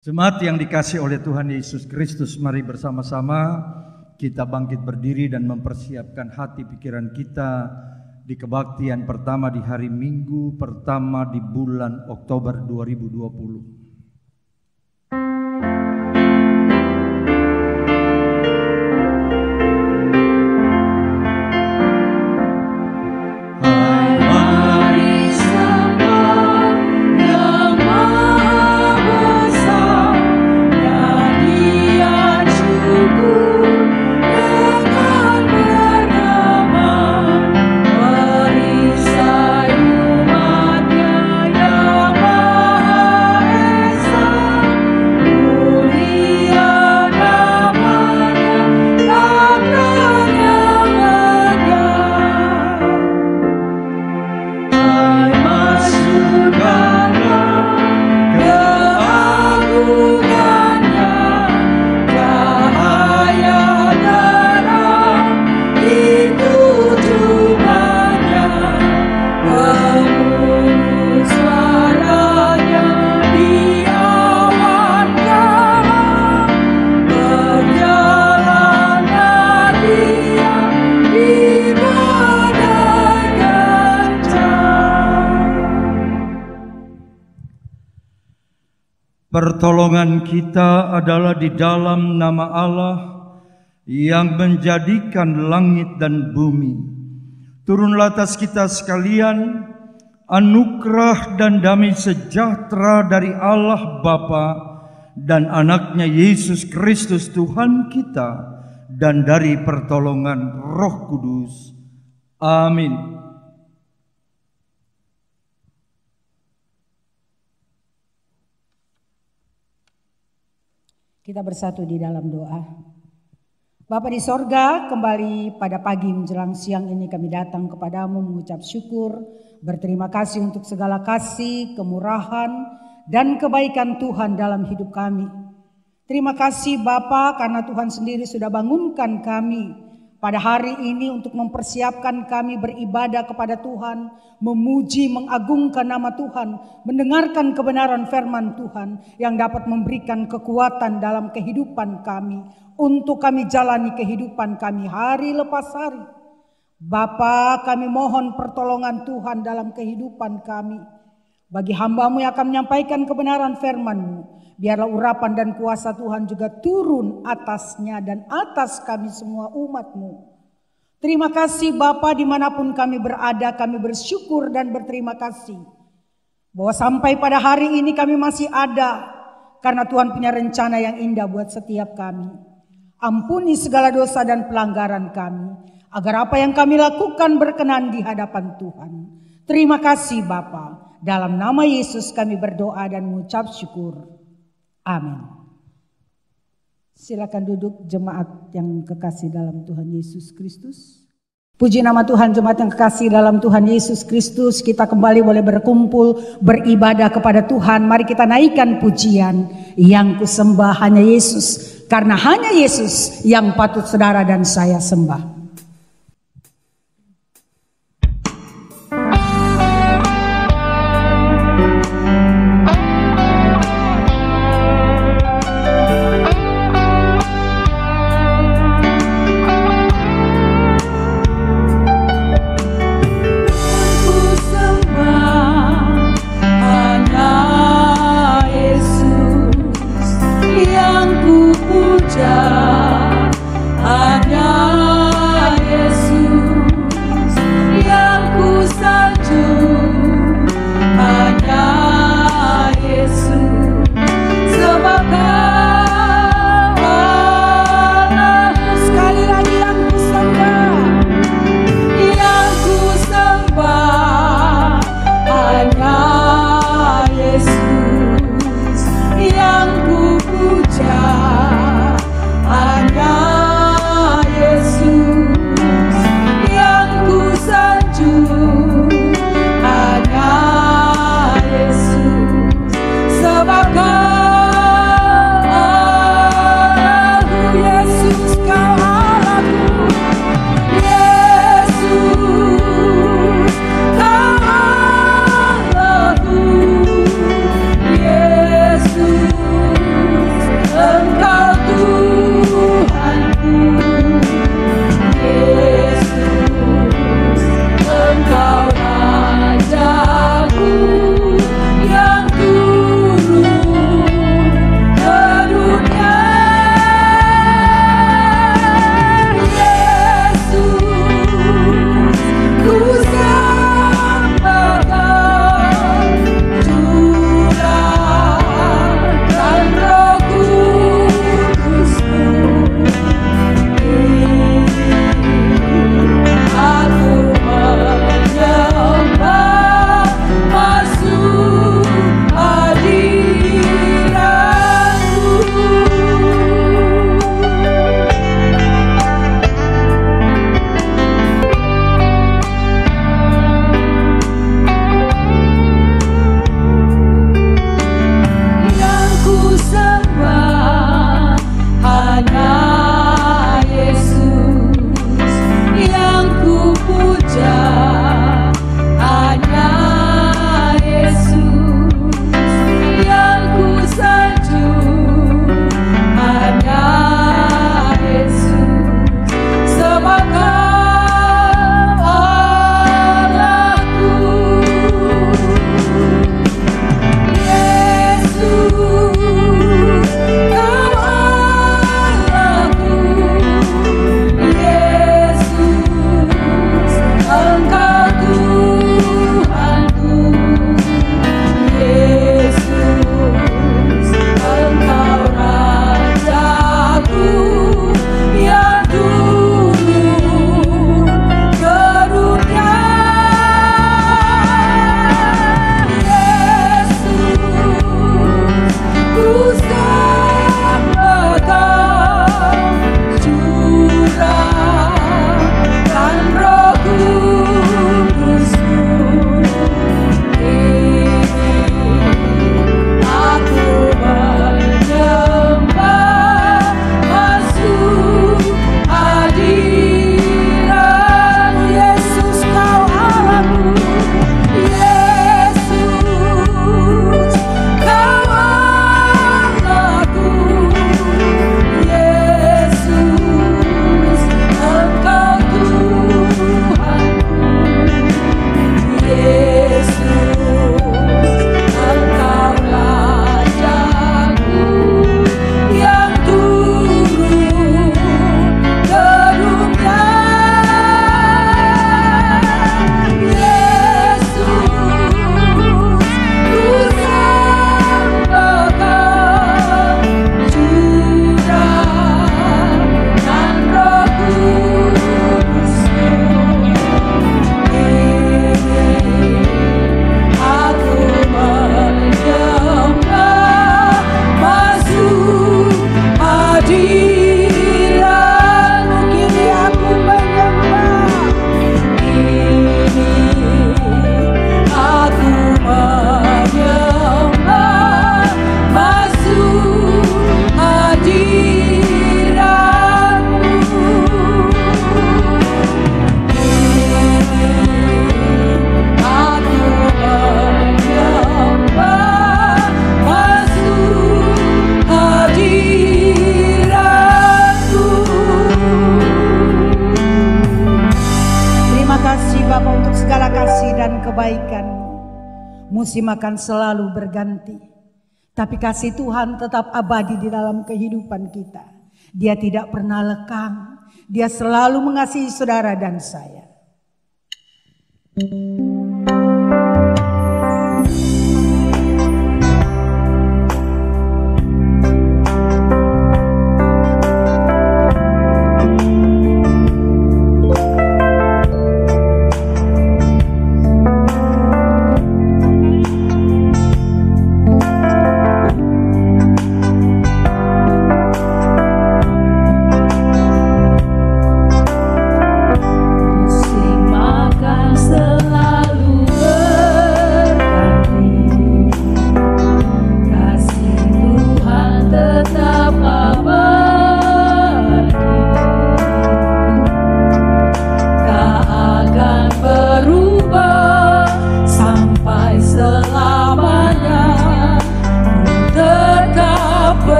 Jemaat yang dikasihi oleh Tuhan Yesus Kristus, mari bersama-sama kita bangkit berdiri dan mempersiapkan hati pikiran kita di kebaktian pertama di hari Minggu pertama di bulan Oktober 2020. Pertolongan kita adalah di dalam nama Allah yang menjadikan langit dan bumi. Turunlah atas kita sekalian anugerah dan damai sejahtera dari Allah Bapa dan anaknya Yesus Kristus Tuhan kita, dan dari pertolongan Roh Kudus. Amin. Kita bersatu di dalam doa. Bapa di sorga, kembali pada pagi menjelang siang ini kami datang kepadamu mengucap syukur, berterima kasih untuk segala kasih, kemurahan, dan kebaikan Tuhan dalam hidup kami. Terima kasih Bapa karena Tuhan sendiri sudah bangunkan kami pada hari ini untuk mempersiapkan kami beribadah kepada Tuhan, memuji, mengagungkan nama Tuhan, mendengarkan kebenaran firman Tuhan yang dapat memberikan kekuatan dalam kehidupan kami, untuk kami jalani kehidupan kami hari lepas hari. Bapa, kami mohon pertolongan Tuhan dalam kehidupan kami. Bagi hamba-Mu yang akan menyampaikan kebenaran firman-Mu, biarlah urapan dan kuasa Tuhan juga turun atasnya dan atas kami semua umat-Mu. Terima kasih Bapa, dimanapun kami berada, kami bersyukur dan berterima kasih bahwa sampai pada hari ini kami masih ada karena Tuhan punya rencana yang indah buat setiap kami. Ampuni segala dosa dan pelanggaran kami, agar apa yang kami lakukan berkenan di hadapan Tuhan. Terima kasih Bapa. Dalam nama Yesus kami berdoa dan mengucap syukur. Amin. Silakan duduk jemaat yang kekasih dalam Tuhan Yesus Kristus. Puji nama Tuhan, jemaat yang kekasih dalam Tuhan Yesus Kristus. Kita kembali boleh berkumpul beribadah kepada Tuhan. Mari kita naikkan pujian. Yang kusembah hanya Yesus, karena hanya Yesus yang patut saudara dan saya sembah. Hanya kasih Bapa untuk segala kasih dan kebaikan-Mu. Musim akan selalu berganti, tapi kasih Tuhan tetap abadi di dalam kehidupan kita. Dia tidak pernah lekang, Dia selalu mengasihi saudara dan saya. Musim akan selalu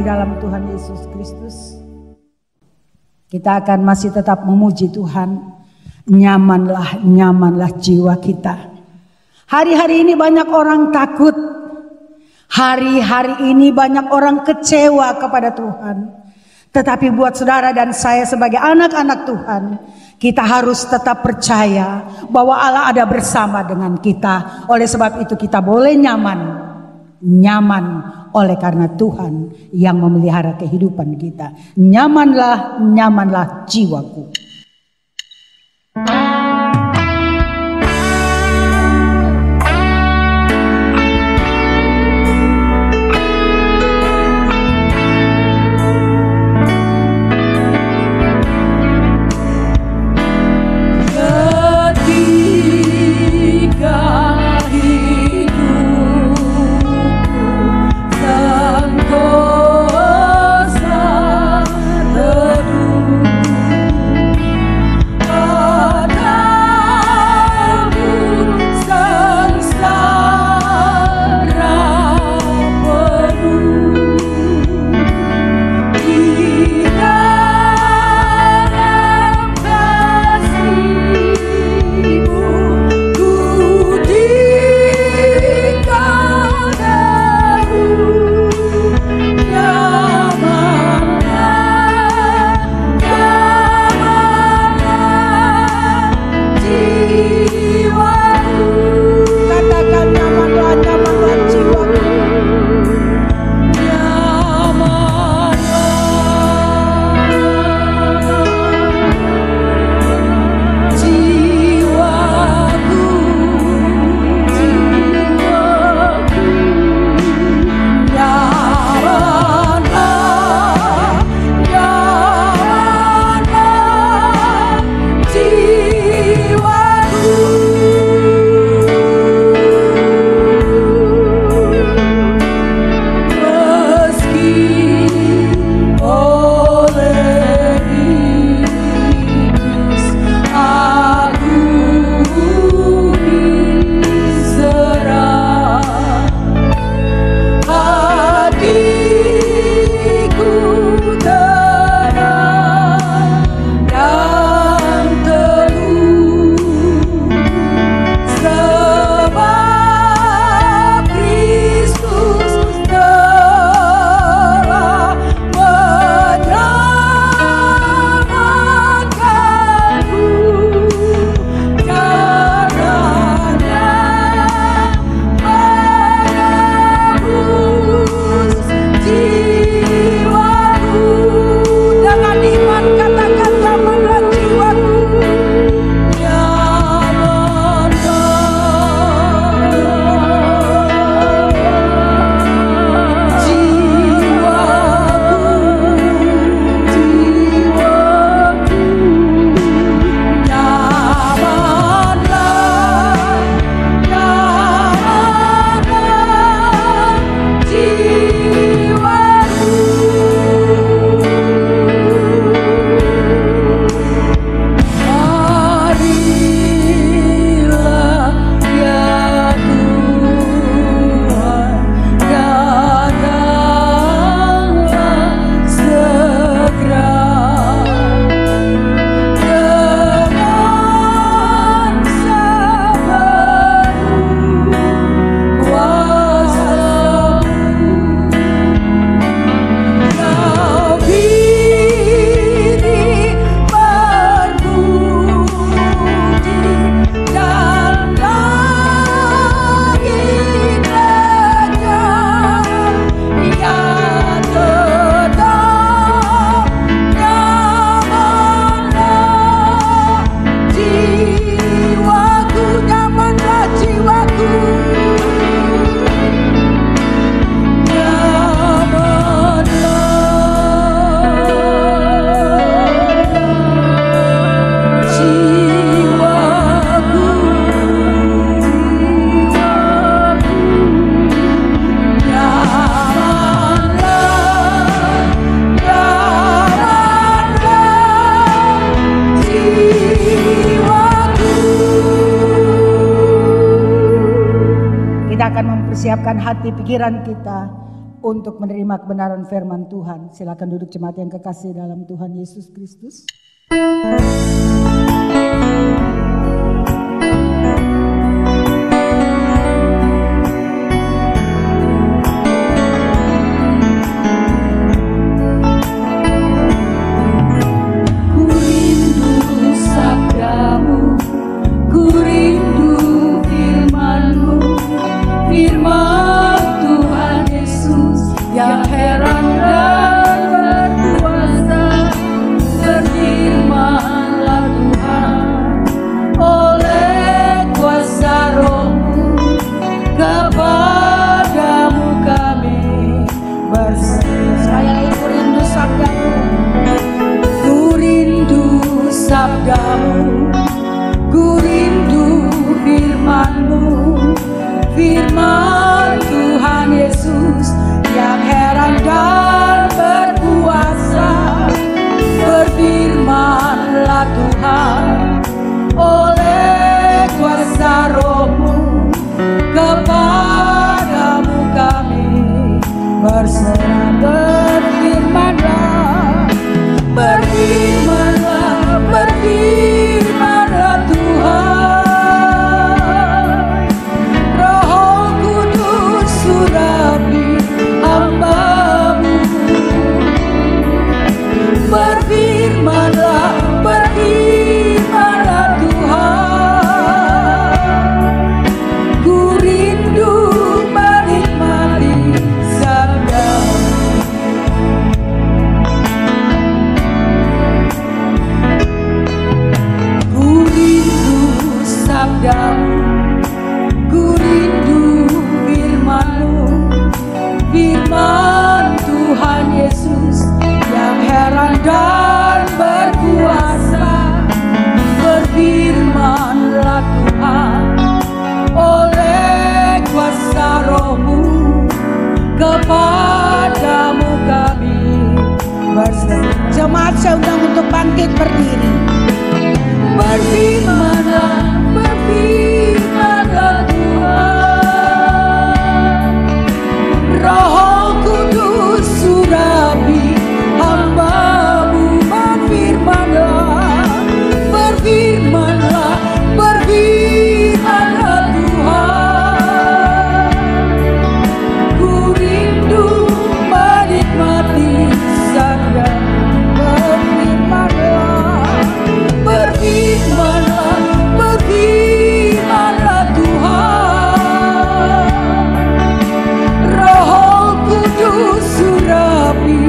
di dalam Tuhan Yesus Kristus, kita akan masih tetap memuji Tuhan. Nyamanlah, nyamanlah jiwa kita. Hari-hari ini banyak orang takut. Hari-hari ini banyak orang kecewa kepada Tuhan. Tetapi buat saudara dan saya sebagai anak-anak Tuhan, kita harus tetap percaya bahwa Allah ada bersama dengan kita. Oleh sebab itu kita boleh nyaman oleh karena Tuhan yang memelihara kehidupan kita. Nyamanlah, nyamanlah jiwaku. Kita akan mempersiapkan hati pikiran kita untuk menerima kebenaran firman Tuhan. Silakan duduk jemaat yang kekasih dalam Tuhan Yesus Kristus. Jemaat saya undang untuk bangkit berdiri. Berfirmanlah, berfirmanlah Tuhan. Roh Kudus surapi hamba-Mu, berfirmanlah, berfirmanlah, berfirmanlah Tuhan. Ku rindu menikmati sabda. Berfirmanlah, berfirmanlah Tuhan. Roh Kudus surapi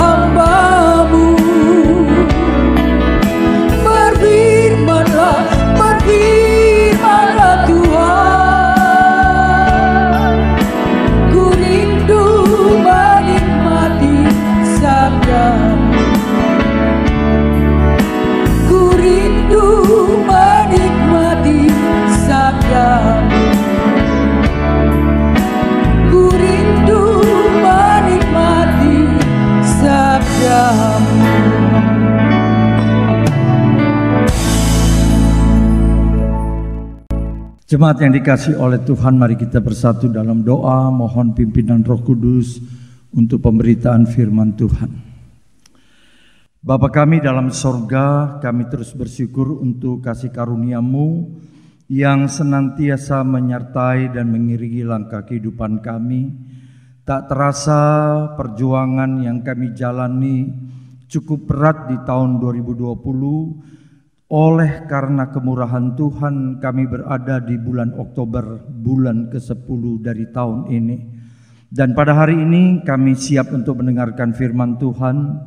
hamba-Mu. Berfirmanlah, berfirmanlah Tuhan. Ku rindu menikmati sabda-Mu. Menikmati sabda-Mu. Ku rindu menikmati sabda-Mu. Jemaat yang dikasihi oleh Tuhan, mari kita bersatu dalam doa mohon pimpinan Roh Kudus untuk pemberitaan firman Tuhan. Bapa kami dalam sorga, kami terus bersyukur untuk kasih karunia-Mu yang senantiasa menyertai dan mengiringi langkah kehidupan kami. Tak terasa perjuangan yang kami jalani cukup berat di tahun 2020. Oleh karena kemurahan Tuhan, kami berada di bulan Oktober, bulan ke-10 dari tahun ini. Dan pada hari ini kami siap untuk mendengarkan firman Tuhan,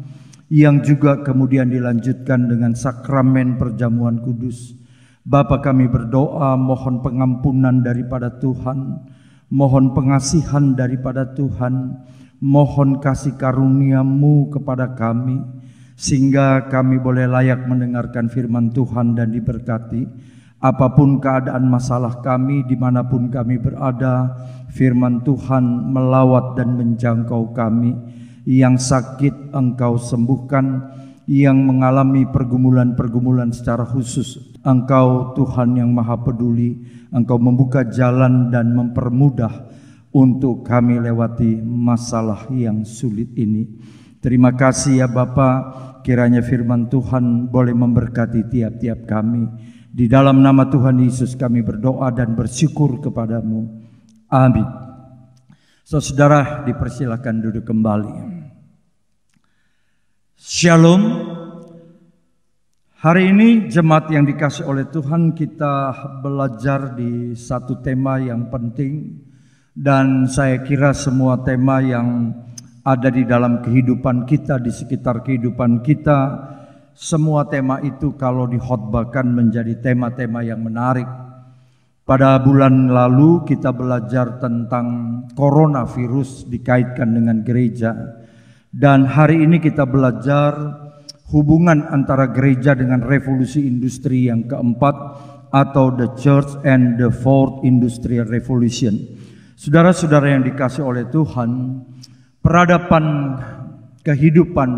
yang juga kemudian dilanjutkan dengan sakramen perjamuan kudus. Bapa kami berdoa mohon pengampunan daripada Tuhan, mohon pengasihan daripada Tuhan, mohon kasih karunia-Mu kepada kami, sehingga kami boleh layak mendengarkan firman Tuhan dan diberkati. Apapun keadaan masalah kami, dimanapun kami berada, firman Tuhan melawat dan menjangkau kami. Yang sakit Engkau sembuhkan, yang mengalami pergumulan-pergumulan secara khusus, Engkau Tuhan yang Maha Peduli, Engkau membuka jalan dan mempermudah untuk kami lewati masalah yang sulit ini. Terima kasih ya Bapa, kiranya firman Tuhan boleh memberkati tiap-tiap kami. Di dalam nama Tuhan Yesus kami berdoa dan bersyukur kepadamu. Amin. Saudara, dipersilakan duduk kembali. Shalom. Hari ini jemaat yang dikasih oleh Tuhan, kita belajar di satu tema yang penting. Dan saya kira semua tema yang ada di dalam kehidupan kita, di sekitar kehidupan kita, semua tema itu kalau dikhotbahkan menjadi tema-tema yang menarik. Pada bulan lalu kita belajar tentang coronavirus dikaitkan dengan gereja. Dan hari ini kita belajar hubungan antara gereja dengan revolusi industri yang keempat atau the church and the fourth industrial revolution. Saudara-saudara yang dikasih oleh Tuhan, peradaban kehidupan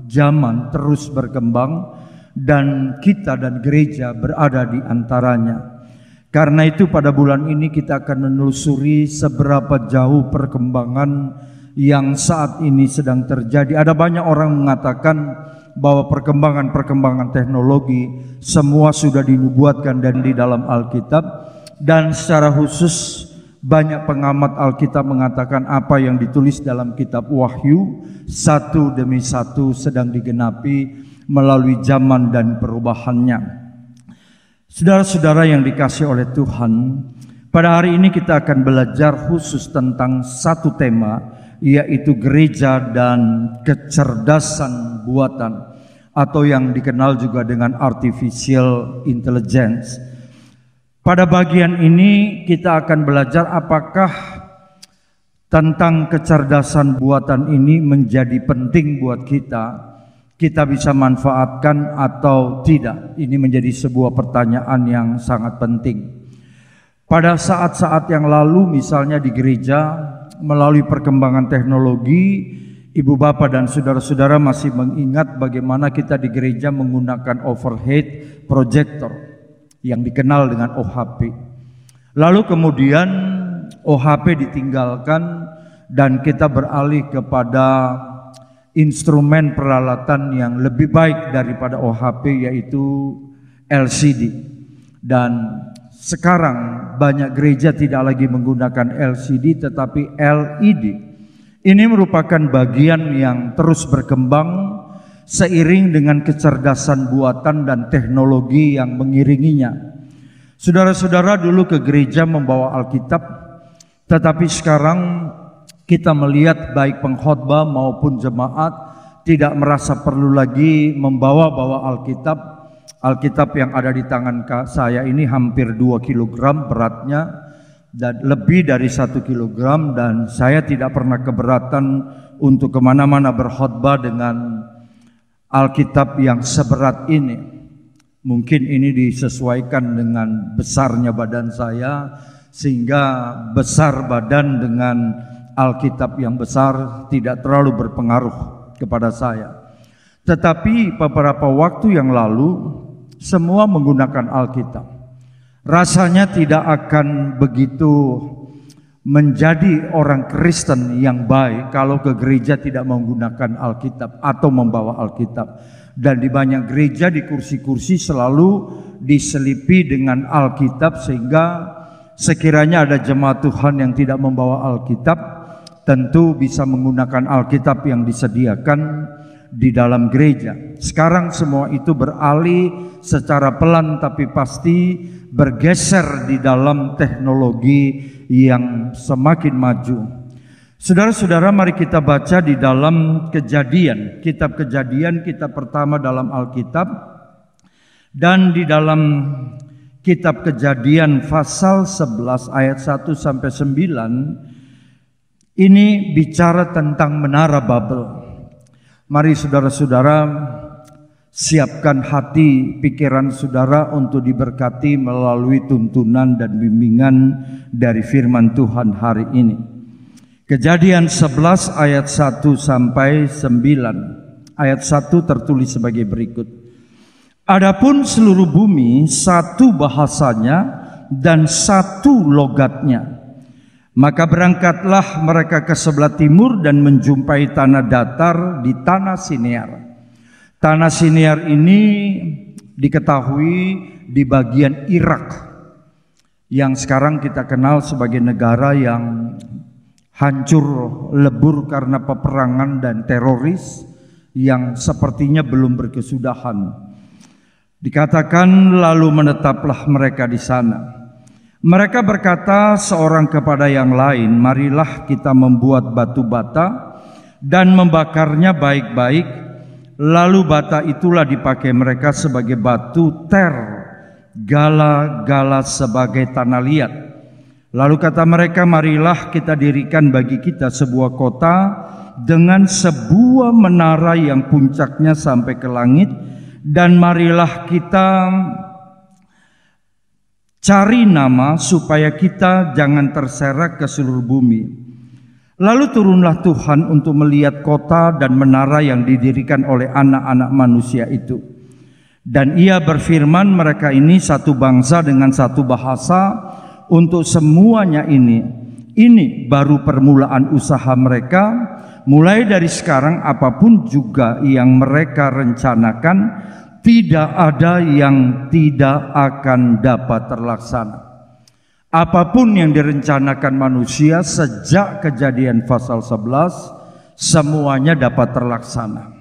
zaman terus berkembang dan kita dan gereja berada di antaranya. Karena itu pada bulan ini kita akan menelusuri seberapa jauh perkembangan yang saat ini sedang terjadi. Ada banyak orang mengatakan bahwa perkembangan teknologi semua sudah dinubuatkan dan di dalam Alkitab, dan secara khusus banyak pengamat Alkitab mengatakan apa yang ditulis dalam kitab Wahyu satu demi satu sedang digenapi melalui zaman dan perubahannya. Saudara-saudara yang dikasih oleh Tuhan, pada hari ini kita akan belajar khusus tentang satu tema, yaitu gereja dan kecerdasan buatan atau yang dikenal juga dengan artificial intelligence. Pada bagian ini kita akan belajar apakah tentang kecerdasan buatan ini menjadi penting buat kita bisa manfaatkan atau tidak. Ini menjadi sebuah pertanyaan yang sangat penting. Pada saat-saat yang lalu misalnya di gereja, melalui perkembangan teknologi, ibu bapak dan saudara-saudara masih mengingat bagaimana kita di gereja menggunakan overhead projector yang dikenal dengan OHP. Lalu kemudian OHP ditinggalkan dan kita beralih kepada instrumen peralatan yang lebih baik daripada OHP, yaitu LCD. Dan sekarang banyak gereja tidak lagi menggunakan LCD tetapi LED. Ini merupakan bagian yang terus berkembang seiring dengan kecerdasan buatan dan teknologi yang mengiringinya. Saudara-saudara, dulu ke gereja membawa Alkitab, tetapi sekarang kita melihat baik pengkhotbah maupun jemaat tidak merasa perlu lagi membawa Alkitab. Alkitab yang ada di tangan saya ini hampir 2 kg beratnya dan lebih dari 1 kg, dan saya tidak pernah keberatan untuk kemana-mana berkhotbah dengan Alkitab yang seberat ini. Mungkin ini disesuaikan dengan besarnya badan saya, sehingga besar badan dengan Alkitab yang besar tidak terlalu berpengaruh kepada saya. Tetapi beberapa waktu yang lalu semua menggunakan Alkitab. Rasanya tidak akan begitu menjadi orang Kristen yang baik kalau ke gereja tidak menggunakan Alkitab atau membawa Alkitab. Dan di banyak gereja di kursi-kursi selalu diselipi dengan Alkitab, sehingga sekiranya ada jemaat Tuhan yang tidak membawa Alkitab, tentu bisa menggunakan Alkitab yang disediakan di dalam gereja. Sekarang semua itu beralih secara pelan tapi pasti bergeser di dalam teknologi yang semakin maju. Saudara-saudara, mari kita baca di dalam Kejadian, kitab Kejadian, kitab pertama dalam Alkitab, dan di dalam kitab Kejadian pasal 11 ayat 1 sampai 9 ini bicara tentang menara Babel. Mari saudara-saudara siapkan hati pikiran saudara untuk diberkati melalui tuntunan dan bimbingan dari firman Tuhan hari ini. Kejadian 11 ayat 1 sampai 9. Ayat 1 tertulis sebagai berikut. Adapun seluruh bumi satu bahasanya dan satu logatnya. Maka berangkatlah mereka ke sebelah timur dan menjumpai tanah datar di tanah Sinear. Tanah Sinear ini diketahui di bagian Irak, yang sekarang kita kenal sebagai negara yang hancur lebur karena peperangan dan teroris yang sepertinya belum berkesudahan. Dikatakan lalu menetaplah mereka di sana. Mereka berkata seorang kepada yang lain, marilah kita membuat batu bata dan membakarnya baik-baik. Lalu bata itulah dipakai mereka sebagai batu ter, gala-gala sebagai tanah liat. Lalu kata mereka, marilah kita dirikan bagi kita sebuah kota dengan sebuah menara yang puncaknya sampai ke langit, dan marilah kita cari nama supaya kita jangan terserak ke seluruh bumi. Lalu turunlah Tuhan untuk melihat kota dan menara yang didirikan oleh anak-anak manusia itu. Dan ia berfirman, mereka ini satu bangsa dengan satu bahasa. Untuk semuanya ini baru permulaan usaha mereka. Mulai dari sekarang apapun juga yang mereka rencanakan, tidak ada yang tidak akan dapat terlaksana. Apapun yang direncanakan manusia sejak Kejadian pasal 11, semuanya dapat terlaksana.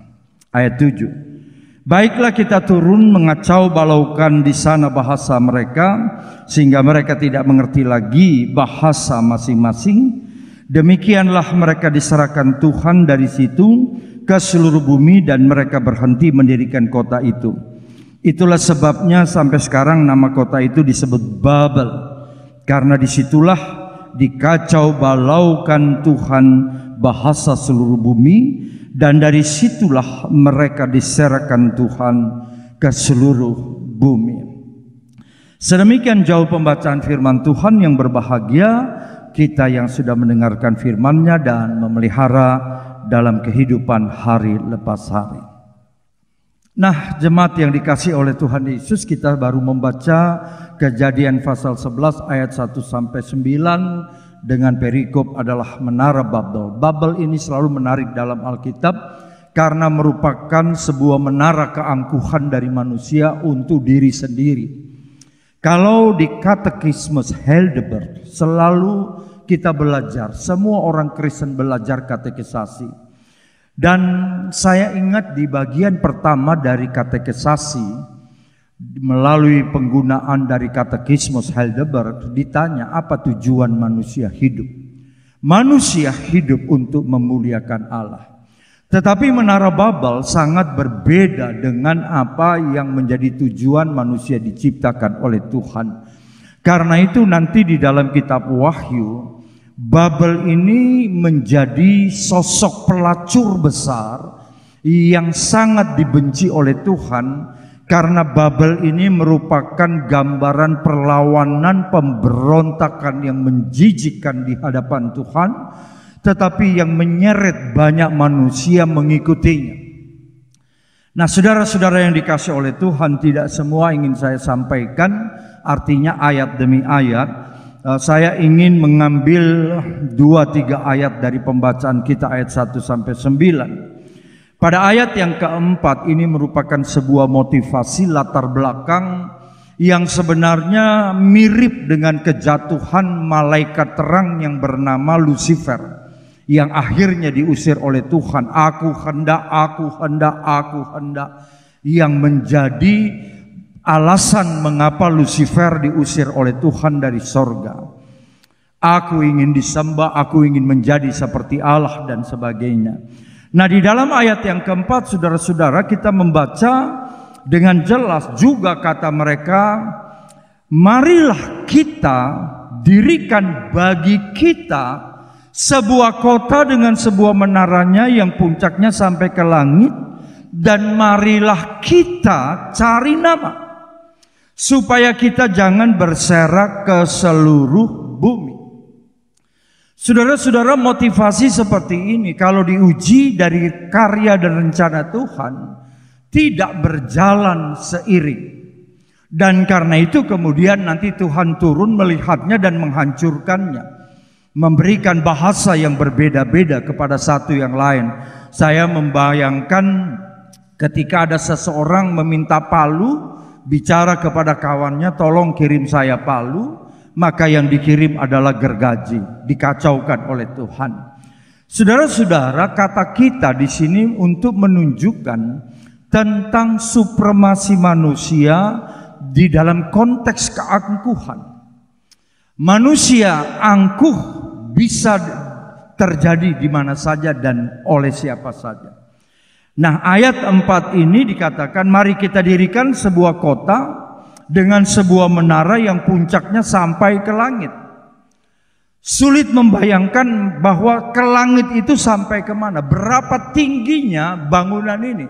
Ayat 7. Baiklah kita turun mengacau balaukan di sana bahasa mereka, sehingga mereka tidak mengerti lagi bahasa masing-masing. Demikianlah mereka diserahkan Tuhan dari situ ke seluruh bumi, dan mereka berhenti mendirikan kota itu. Itulah sebabnya sampai sekarang nama kota itu disebut Babel, karena disitulah dikacau balaukan Tuhan bahasa seluruh bumi, dan dari situlah mereka diserahkan Tuhan ke seluruh bumi. Sedemikian jauh pembacaan firman Tuhan. Yang berbahagia kita yang sudah mendengarkan firman-Nya dan memelihara dalam kehidupan hari lepas hari. Nah, jemaat yang dikasihi oleh Tuhan Yesus, kita baru membaca Kejadian pasal 11 ayat 1 sampai 9 dengan perikop adalah menara Babel. Babel ini selalu menarik dalam Alkitab karena merupakan sebuah menara keangkuhan dari manusia untuk diri sendiri. Kalau di Katekismus Heidelberg selalu kita belajar, semua orang Kristen belajar katekisasi. Dan saya ingat di bagian pertama dari katekisasi, melalui penggunaan dari Katekismus Heidelberg, ditanya apa tujuan manusia hidup. Manusia hidup untuk memuliakan Allah. Tetapi menara Babel sangat berbeda dengan apa yang menjadi tujuan manusia diciptakan oleh Tuhan. Karena itu nanti di dalam kitab Wahyu, Babel ini menjadi sosok pelacur besar yang sangat dibenci oleh Tuhan, karena Babel ini merupakan gambaran perlawanan, pemberontakan yang menjijikkan di hadapan Tuhan, tetapi yang menyeret banyak manusia mengikutinya. Nah, saudara-saudara yang dikasihi oleh Tuhan, tidak semua ingin saya sampaikan, artinya ayat demi ayat. Saya ingin mengambil 2-3 ayat dari pembacaan kita, ayat 1 sampai 9. Pada ayat yang keempat ini merupakan sebuah motivasi latar belakang yang sebenarnya mirip dengan kejatuhan malaikat terang yang bernama Lucifer, yang akhirnya diusir oleh Tuhan. Aku hendak, yang menjadi alasan mengapa Lucifer diusir oleh Tuhan dari sorga. Aku ingin disembah, aku ingin menjadi seperti Allah dan sebagainya. Nah, di dalam ayat yang keempat, saudara-saudara, kita membaca dengan jelas juga kata mereka, marilah kita dirikan bagi kita sebuah kota dengan sebuah menaranya yang puncaknya sampai ke langit, dan marilah kita cari nama supaya kita jangan berserak ke seluruh bumi. Saudara-saudara, motivasi seperti ini kalau diuji dari karya dan rencana Tuhan tidak berjalan seiring. Dan karena itu kemudian nanti Tuhan turun melihatnya dan menghancurkannya. memberikan bahasa yang berbeda-beda kepada satu yang lain. Saya membayangkan ketika ada seseorang meminta palu, bicara kepada kawannya, tolong kirim saya palu, maka yang dikirim adalah gergaji, dikacaukan oleh Tuhan. Saudara-saudara, kata kita di sini untuk menunjukkan tentang supremasi manusia di dalam konteks keangkuhan. Manusia angkuh bisa terjadi di mana saja dan oleh siapa saja. Nah, ayat 4 ini dikatakan, mari kita dirikan sebuah kota dengan sebuah menara yang puncaknya sampai ke langit. Sulit membayangkan bahwa ke langit itu sampai kemana, berapa tingginya bangunan ini.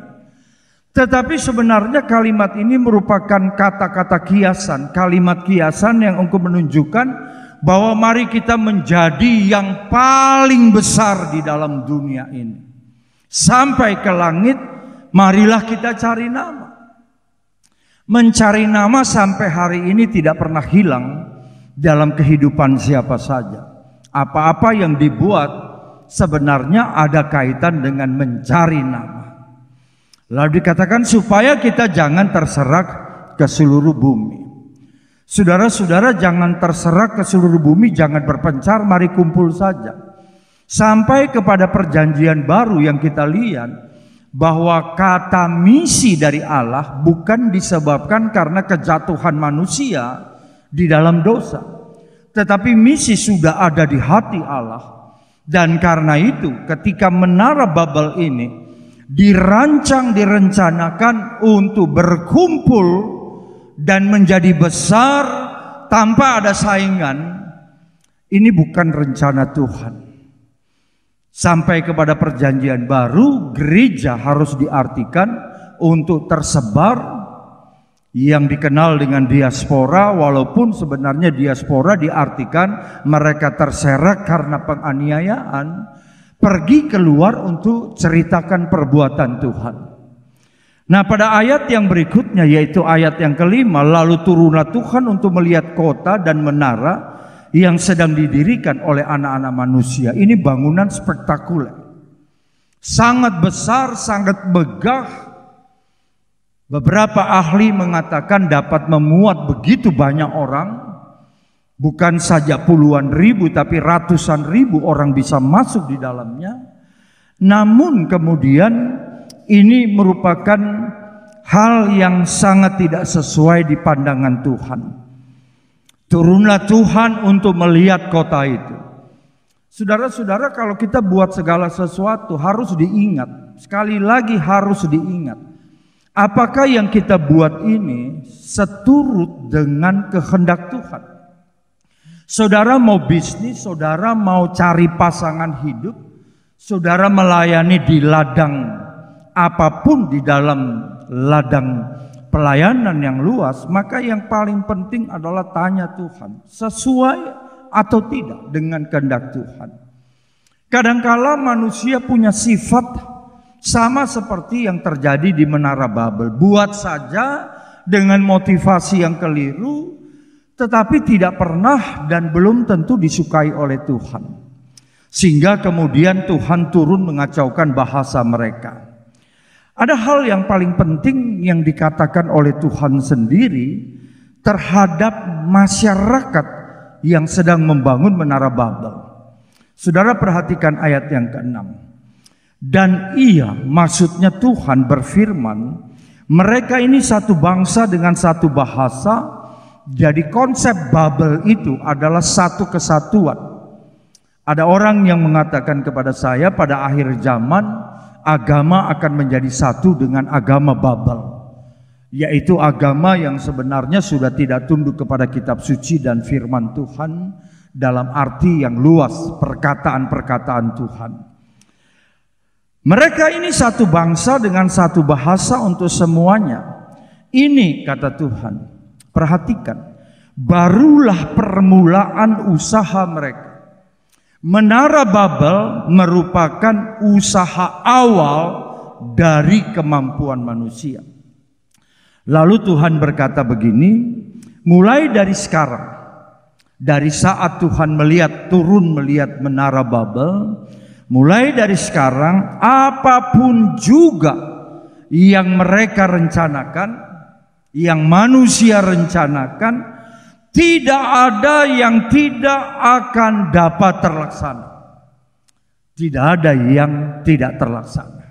Tetapi sebenarnya kalimat ini merupakan kata-kata kiasan, kalimat kiasan yang untuk menunjukkan bahwa mari kita menjadi yang paling besar di dalam dunia ini. Sampai ke langit, marilah kita cari nama. Mencari nama sampai hari ini tidak pernah hilang dalam kehidupan siapa saja. Apa-apa yang dibuat sebenarnya ada kaitan dengan mencari nama. Lalu dikatakan supaya kita jangan terserak ke seluruh bumi. Saudara-saudara, jangan terserak ke seluruh bumi, jangan berpencar, mari kumpul saja. Sampai kepada perjanjian baru yang kita lihat bahwa kata misi dari Allah bukan disebabkan karena kejatuhan manusia di dalam dosa, tetapi misi sudah ada di hati Allah. Dan karena itu ketika menara Babel ini dirancang, direncanakan untuk berkumpul dan menjadi besar tanpa ada saingan, ini bukan rencana Tuhan. Sampai kepada perjanjian baru, gereja harus diartikan untuk tersebar, yang dikenal dengan diaspora, walaupun sebenarnya diaspora diartikan mereka terserak karena penganiayaan, pergi keluar untuk ceritakan perbuatan Tuhan. Nah, pada ayat yang berikutnya, yaitu ayat yang kelima, lalu turunlah Tuhan untuk melihat kota dan menara yang sedang didirikan oleh anak-anak manusia. Ini bangunan spektakuler, sangat besar, sangat megah. Beberapa ahli mengatakan dapat memuat begitu banyak orang, bukan saja puluhan ribu, tapi ratusan ribu orang bisa masuk di dalamnya. Namun kemudian ini merupakan hal yang sangat tidak sesuai di pandangan Tuhan. Turunlah Tuhan untuk melihat kota itu. Saudara-saudara, kalau kita buat segala sesuatu harus diingat. Sekali lagi harus diingat. Apakah yang kita buat ini seturut dengan kehendak Tuhan? Saudara mau bisnis, saudara mau cari pasangan hidup, saudara melayani di ladang apapun, di dalam ladang pelayanan yang luas, maka yang paling penting adalah tanya Tuhan, sesuai atau tidak dengan kehendak Tuhan. Kadangkala manusia punya sifat sama seperti yang terjadi di Menara Babel, buat saja dengan motivasi yang keliru, tetapi tidak pernah dan belum tentu disukai oleh Tuhan. Sehingga kemudian Tuhan turun mengacaukan bahasa mereka. Ada hal yang paling penting yang dikatakan oleh Tuhan sendiri terhadap masyarakat yang sedang membangun Menara Babel. Saudara perhatikan ayat yang ke-6. Dan ia, maksudnya Tuhan berfirman, mereka ini satu bangsa dengan satu bahasa. Jadi konsep Babel itu adalah satu kesatuan. Ada orang yang mengatakan kepada saya pada akhir zaman agama akan menjadi satu dengan agama Babel, yaitu agama yang sebenarnya sudah tidak tunduk kepada kitab suci dan firman Tuhan dalam arti yang luas, perkataan-perkataan Tuhan. Mereka ini satu bangsa dengan satu bahasa untuk semuanya. Ini kata Tuhan, perhatikan, barulah permulaan usaha mereka. Menara Babel merupakan usaha awal dari kemampuan manusia. Lalu Tuhan berkata begini, mulai dari sekarang Dari saat Tuhan turun melihat menara Babel, mulai dari sekarang apapun juga yang mereka rencanakan, yang manusia rencanakan, tidak ada yang tidak akan dapat terlaksana. Tidak ada yang tidak terlaksana.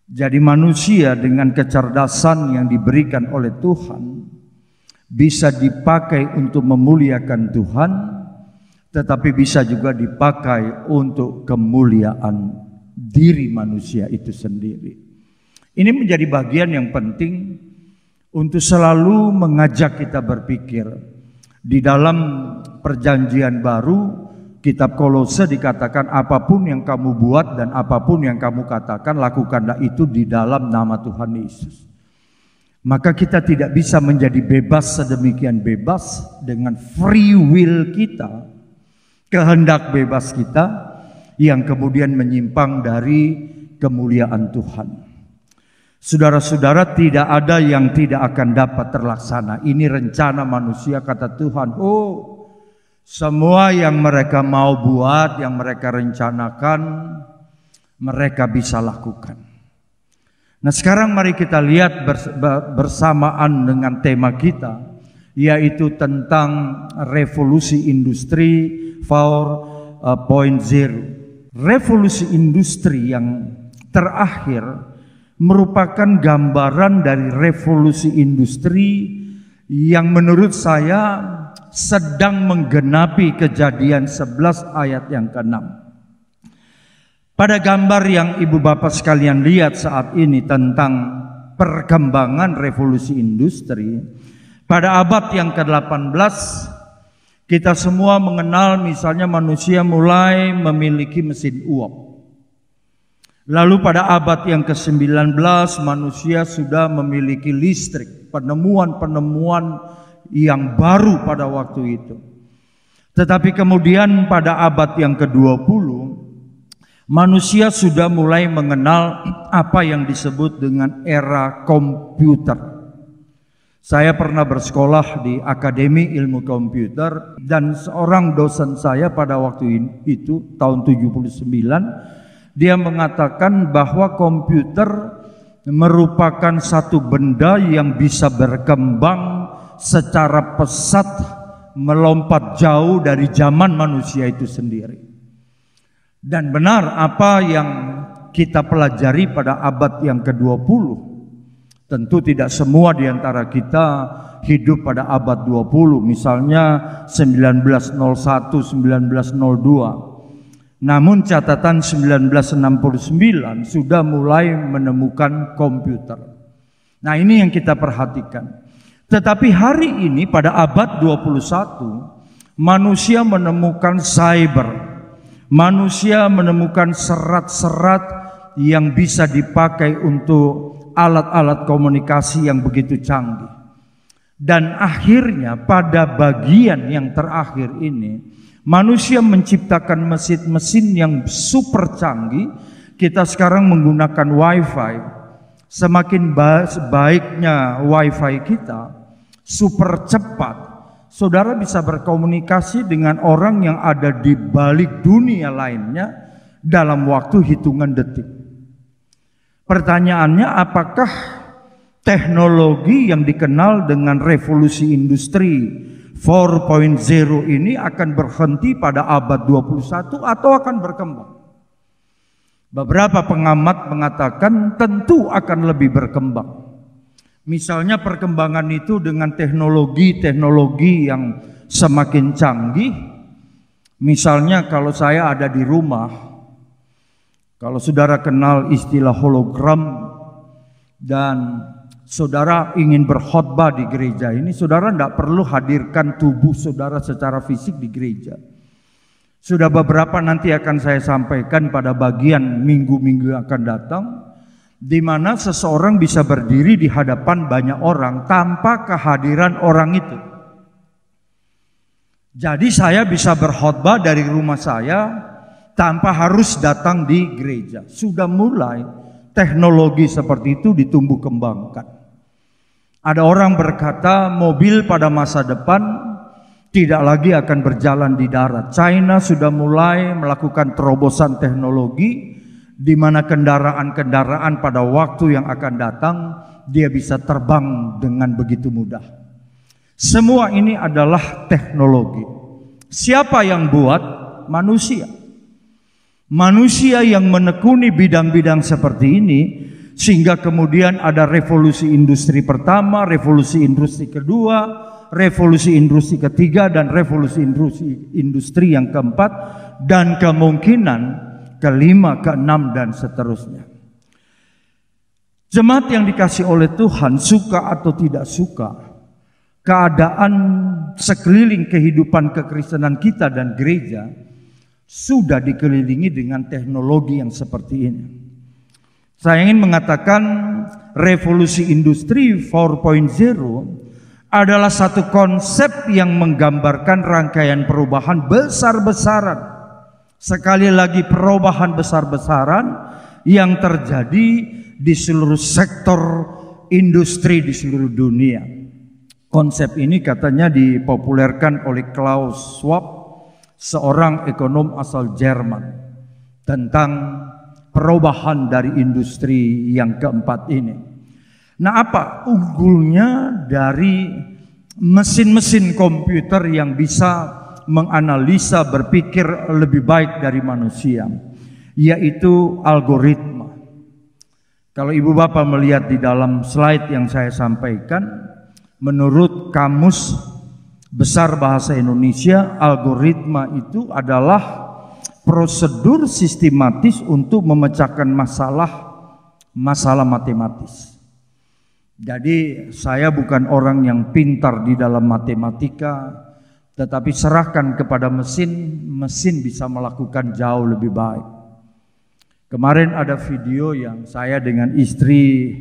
Jadi manusia dengan kecerdasan yang diberikan oleh Tuhan bisa dipakai untuk memuliakan Tuhan, tetapi bisa juga dipakai untuk kemuliaan diri manusia itu sendiri. Ini menjadi bagian yang penting untuk selalu mengajak kita berpikir. Di dalam perjanjian baru, kitab Kolose dikatakan apapun yang kamu buat dan apapun yang kamu katakan, lakukanlah itu di dalam nama Tuhan Yesus. Maka kita tidak bisa menjadi bebas sedemikian bebas dengan free will kita, kehendak bebas kita yang kemudian menyimpang dari kemuliaan Tuhan. Saudara-saudara, tidak ada yang tidak akan dapat terlaksana. Ini rencana manusia, kata Tuhan. Semua yang mereka mau buat, yang mereka rencanakan, mereka bisa lakukan. Nah, sekarang mari kita lihat bersamaan dengan tema kita, yaitu tentang revolusi industri 4.0. Revolusi industri yang terakhir merupakan gambaran dari revolusi industri yang menurut saya sedang menggenapi Kejadian 11 ayat yang ke-6. Pada gambar yang ibu bapak sekalian lihat saat ini tentang perkembangan revolusi industri, pada abad yang ke-18 kita semua mengenal misalnya manusia mulai memiliki mesin uap. Lalu pada abad yang ke-19 manusia sudah memiliki listrik, penemuan-penemuan yang baru pada waktu itu. Tetapi kemudian pada abad yang ke-20 manusia sudah mulai mengenal apa yang disebut dengan era komputer. Saya pernah bersekolah di Akademi Ilmu Komputer dan seorang dosen saya pada waktu itu tahun 79, dia mengatakan bahwa komputer merupakan satu benda yang bisa berkembang secara pesat, melompat jauh dari zaman manusia itu sendiri. Dan benar apa yang kita pelajari pada abad yang ke-20. Tentu tidak semua di antara kita hidup pada abad 20, misalnya 1901, 1902. Namun catatan 1969 sudah mulai menemukan komputer. Nah, ini yang kita perhatikan. Tetapi hari ini pada abad 21 manusia menemukan cyber. Manusia menemukan serat-serat yang bisa dipakai untuk alat-alat komunikasi yang begitu canggih. Dan akhirnya pada bagian yang terakhir ini, manusia menciptakan mesin-mesin yang super canggih. Kita sekarang menggunakan wifi. Semakin baiknya wifi kita, super cepat, saudara bisa berkomunikasi dengan orang yang ada di balik dunia lainnya dalam waktu hitungan detik. Pertanyaannya, apakah teknologi yang dikenal dengan revolusi industri 4.0 ini akan berhenti pada abad 21 atau akan berkembang? Beberapa pengamat mengatakan tentu akan lebih berkembang. Misalnya perkembangan itu dengan teknologi yang semakin canggih. Misalnya kalau saya ada di rumah, kalau saudara kenal istilah hologram dan saudara ingin berkhotbah di gereja ini, saudara tidak perlu hadirkan tubuh saudara secara fisik di gereja. Sudah beberapa nanti akan saya sampaikan pada bagian minggu-minggu yang akan datang, di mana seseorang bisa berdiri di hadapan banyak orang tanpa kehadiran orang itu. Jadi saya bisa berkhotbah dari rumah saya tanpa harus datang di gereja. Sudah mulai teknologi seperti itu ditumbuh kembangkan. Ada orang berkata mobil pada masa depan tidak lagi akan berjalan di darat. China sudah mulai melakukan terobosan teknologi di mana kendaraan-kendaraan pada waktu yang akan datang dia bisa terbang dengan begitu mudah. Semua ini adalah teknologi. Siapa yang buat? Manusia. Manusia yang menekuni bidang-bidang seperti ini sehingga kemudian ada revolusi industri pertama, revolusi industri kedua, revolusi industri ketiga, dan revolusi industri yang keempat, dan kemungkinan kelima, keenam, dan seterusnya. Jemaat yang dikasih oleh Tuhan, suka atau tidak suka, keadaan sekeliling kehidupan kekristenan kita dan gereja sudah dikelilingi dengan teknologi yang seperti ini. Saya ingin mengatakan revolusi industri 4.0 adalah satu konsep yang menggambarkan rangkaian perubahan besar-besaran. Sekali lagi perubahan besar-besaran yang terjadi di seluruh sektor industri di seluruh dunia. Konsep ini katanya dipopulerkan oleh Klaus Schwab, seorang ekonom asal Jerman, tentang perubahan dari industri yang keempat ini. Nah, apa unggulnya dari mesin-mesin komputer yang bisa menganalisa, berpikir lebih baik dari manusia, yaitu algoritma. Kalau ibu bapak melihat di dalam slide yang saya sampaikan, menurut Kamus Besar Bahasa Indonesia, algoritma itu adalah prosedur sistematis untuk memecahkan masalah matematis. Jadi saya bukan orang yang pintar di dalam matematika, tetapi serahkan kepada mesin, mesin bisa melakukan jauh lebih baik. Kemarin ada video yang saya dengan istri,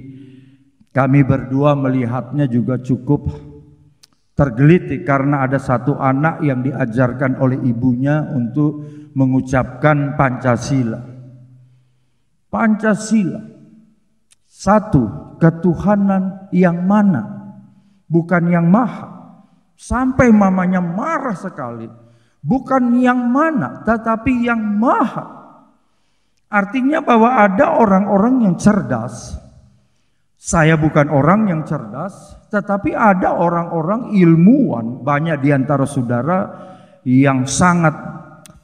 kami berdua melihatnya juga cukup tergelitik karena ada satu anak yang diajarkan oleh ibunya untuk mengucapkan Pancasila. Pancasila. Satu, ketuhanan yang mana, bukan yang maha. Sampai mamanya marah sekali. Bukan yang mana, tetapi yang maha. Artinya bahwa ada orang-orang yang cerdas. Saya bukan orang yang cerdas, tetapi ada orang-orang ilmuwan, banyak di antara saudara yang sangat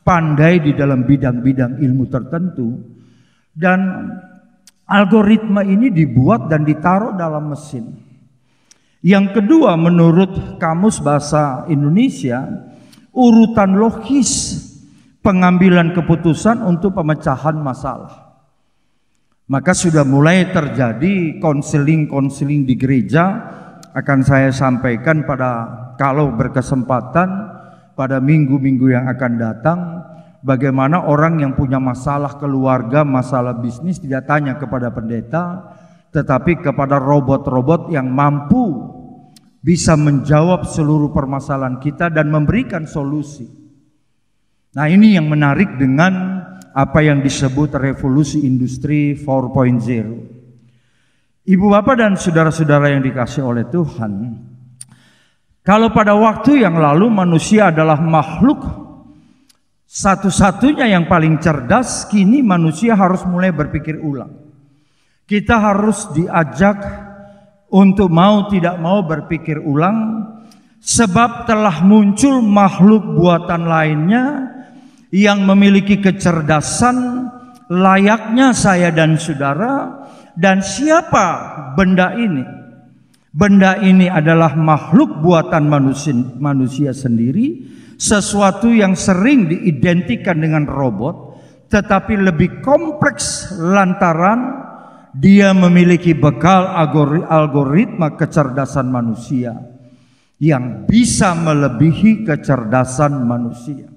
pandai di dalam bidang-bidang ilmu tertentu. Dan algoritma ini dibuat dan ditaruh dalam mesin. Yang kedua, menurut Kamus Bahasa Indonesia, urutan logis pengambilan keputusan untuk pemecahan masalah. Maka sudah mulai terjadi konseling-konseling di gereja, akan saya sampaikan kalau berkesempatan pada minggu-minggu yang akan datang. Bagaimana orang yang punya masalah keluarga, masalah bisnis tidak tanya kepada pendeta, tetapi kepada robot-robot yang mampu bisa menjawab seluruh permasalahan kita dan memberikan solusi. Nah, ini yang menarik dengan apa yang disebut revolusi industri 4.0. Ibu bapak dan saudara-saudara yang dikasih oleh Tuhan, kalau pada waktu yang lalu manusia adalah makhluk satu-satunya yang paling cerdas, kini manusia harus mulai berpikir ulang. Kita harus diajak untuk mau tidak mau berpikir ulang, sebab telah muncul makhluk buatan lainnya yang memiliki kecerdasan layaknya saya dan saudara. Dan siapa benda ini? Benda ini adalah makhluk buatan manusia sendiri, sesuatu yang sering diidentikan dengan robot, tetapi lebih kompleks lantaran dia memiliki bekal algoritma kecerdasan manusia yang bisa melebihi kecerdasan manusia.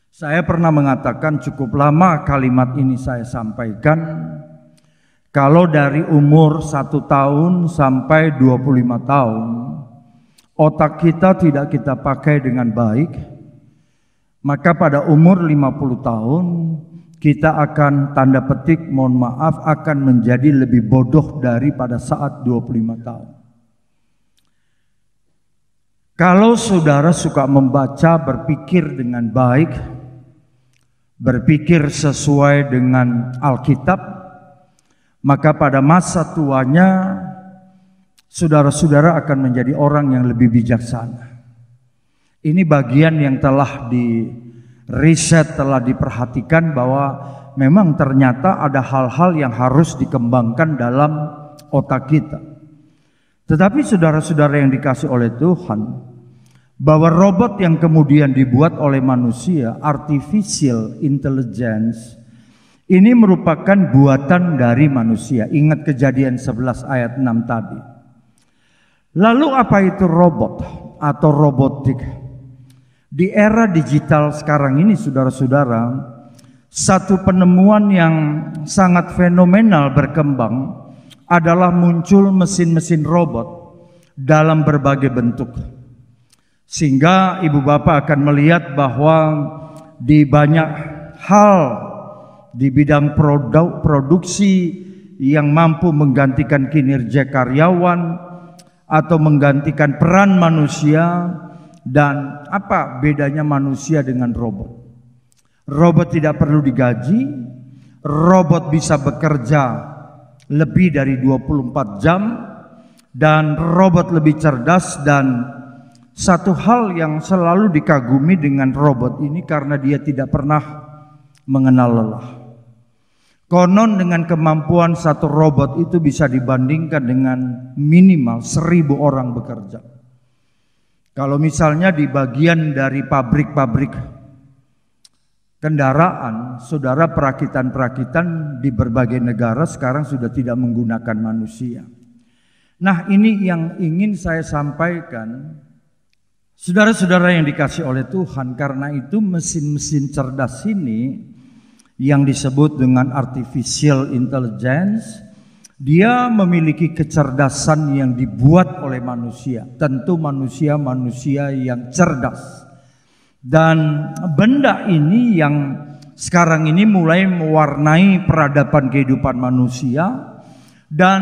Saya pernah mengatakan, cukup lama kalimat ini saya sampaikan, kalau dari umur 1 tahun sampai 25 tahun, otak kita tidak kita pakai dengan baik, maka pada umur 50 tahun kita akan, tanda petik, mohon maaf, akan menjadi lebih bodoh daripada saat 25 tahun. Kalau saudara suka membaca, berpikir dengan baik, berpikir sesuai dengan Alkitab, maka pada masa tuanya saudara-saudara akan menjadi orang yang lebih bijaksana. Ini bagian yang telah riset, telah diperhatikan bahwa memang ternyata ada hal-hal yang harus dikembangkan dalam otak kita. Tetapi saudara-saudara yang dikasih oleh Tuhan, bahwa robot yang kemudian dibuat oleh manusia, artificial intelligence, ini merupakan buatan dari manusia. Ingat Kejadian 11 ayat 6 tadi. Lalu apa itu robot atau robotik? Di era digital sekarang ini saudara-saudara, satu penemuan yang sangat fenomenal berkembang adalah muncul mesin-mesin robot dalam berbagai bentuk. Sehingga ibu bapak akan melihat bahwa di banyak hal di bidang produksi yang mampu menggantikan kinerja karyawan atau menggantikan peran manusia. Dan apa bedanya manusia dengan robot? Robot tidak perlu digaji, robot bisa bekerja lebih dari 24 jam, dan robot lebih cerdas. Dan satu hal yang selalu dikagumi dengan robot ini karena dia tidak pernah mengenal lelah. Konon dengan kemampuan satu robot itu bisa dibandingkan dengan minimal 1000 orang bekerja. Kalau misalnya di bagian dari pabrik-pabrik kendaraan, saudara, perakitan-perakitan di berbagai negara sekarang sudah tidak menggunakan manusia. Nah, ini yang ingin saya sampaikan, saudara-saudara yang dikasih oleh Tuhan. Karena itu mesin-mesin cerdas ini yang disebut dengan artificial intelligence, dia memiliki kecerdasan yang dibuat oleh manusia. Tentu manusia yang cerdas. Dan benda ini yang sekarang ini mulai mewarnai peradaban kehidupan manusia. Dan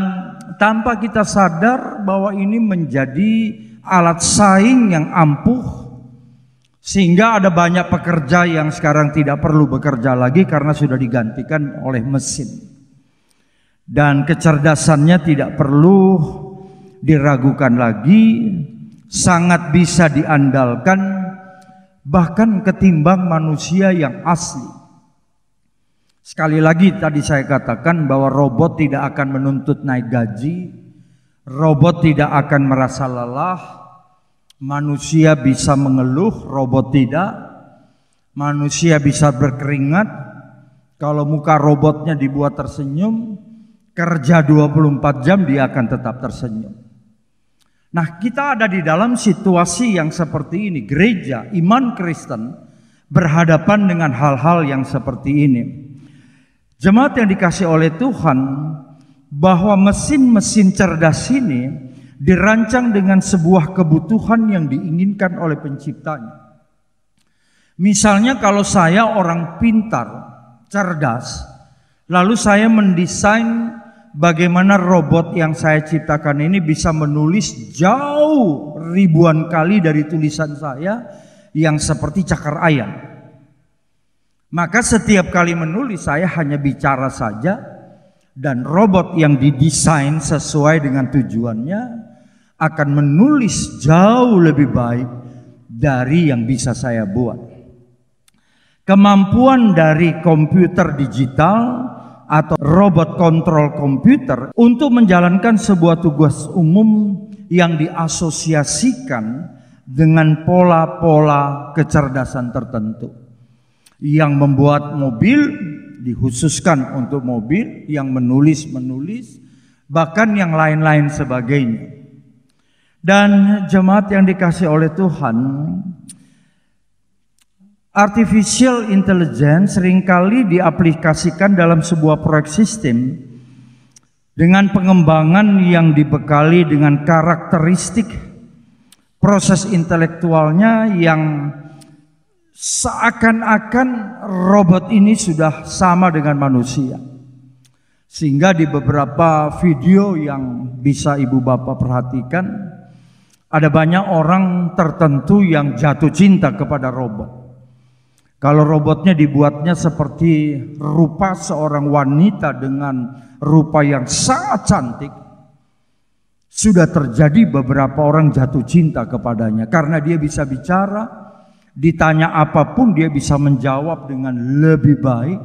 tanpa kita sadar bahwa ini menjadi alat saing yang ampuh. Sehingga ada banyak pekerja yang sekarang tidak perlu bekerja lagi karena sudah digantikan oleh mesin. Dan kecerdasannya tidak perlu diragukan lagi, sangat bisa diandalkan, bahkan ketimbang manusia yang asli. Sekali lagi tadi saya katakan bahwa robot tidak akan menuntut naik gaji, robot tidak akan merasa lelah, manusia bisa mengeluh, robot tidak. Manusia bisa berkeringat, kalau muka robotnya dibuat tersenyum, kerja 24 jam dia akan tetap tersenyum. Nah, kita ada di dalam situasi yang seperti ini. Gereja, iman Kristen berhadapan dengan hal-hal yang seperti ini. Jemaat yang dikasih oleh Tuhan, bahwa mesin-mesin cerdas ini dirancang dengan sebuah kebutuhan yang diinginkan oleh penciptanya. Misalnya kalau saya orang pintar, cerdas, lalu saya mendesain bagaimana robot yang saya ciptakan ini bisa menulis jauh ribuan kali dari tulisan saya yang seperti cakar ayam. Maka setiap kali menulis saya hanya bicara saja, dan robot yang didesain sesuai dengan tujuannya akan menulis jauh lebih baik dari yang bisa saya buat. Kemampuan dari komputer digital atau robot kontrol komputer untuk menjalankan sebuah tugas umum yang diasosiasikan dengan pola-pola kecerdasan tertentu. Yang membuat mobil dikhususkan untuk mobil, yang menulis, bahkan yang lain-lain sebagainya. Dan jemaat yang dikasih oleh Tuhan, artificial intelligence seringkali diaplikasikan dalam sebuah proyek sistem dengan pengembangan yang dibekali dengan karakteristik proses intelektualnya yang seakan-akan robot ini sudah sama dengan manusia. Sehingga di beberapa video yang bisa ibu bapak perhatikan, Ada banyak orang tertentu yang jatuh cinta kepada robot. Kalau robotnya dibuatnya seperti rupa seorang wanita dengan rupa yang sangat cantik, sudah terjadi beberapa orang jatuh cinta kepadanya karena dia bisa bicara, ditanya apapun dia bisa menjawab dengan lebih baik.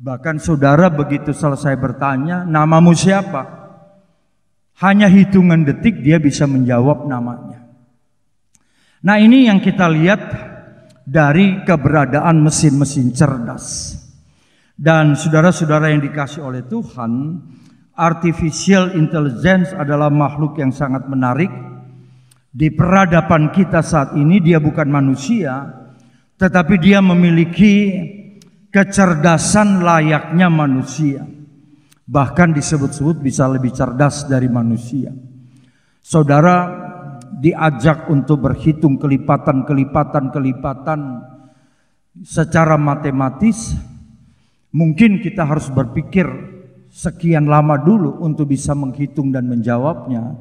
Bahkan saudara begitu selesai bertanya, namamu siapa? Hanya hitungan detik dia bisa menjawab namanya. Nah, ini yang kita lihat dari keberadaan mesin-mesin cerdas. Dan saudara-saudara yang dikasih oleh Tuhan, artificial intelligence adalah makhluk yang sangat menarik. Di peradaban kita saat ini dia bukan manusia, tetapi dia memiliki kecerdasan layaknya manusia. Bahkan disebut-sebut bisa lebih cerdas dari manusia. Saudara diajak untuk berhitung kelipatan secara matematis. Mungkin kita harus berpikir sekian lama dulu untuk bisa menghitung dan menjawabnya.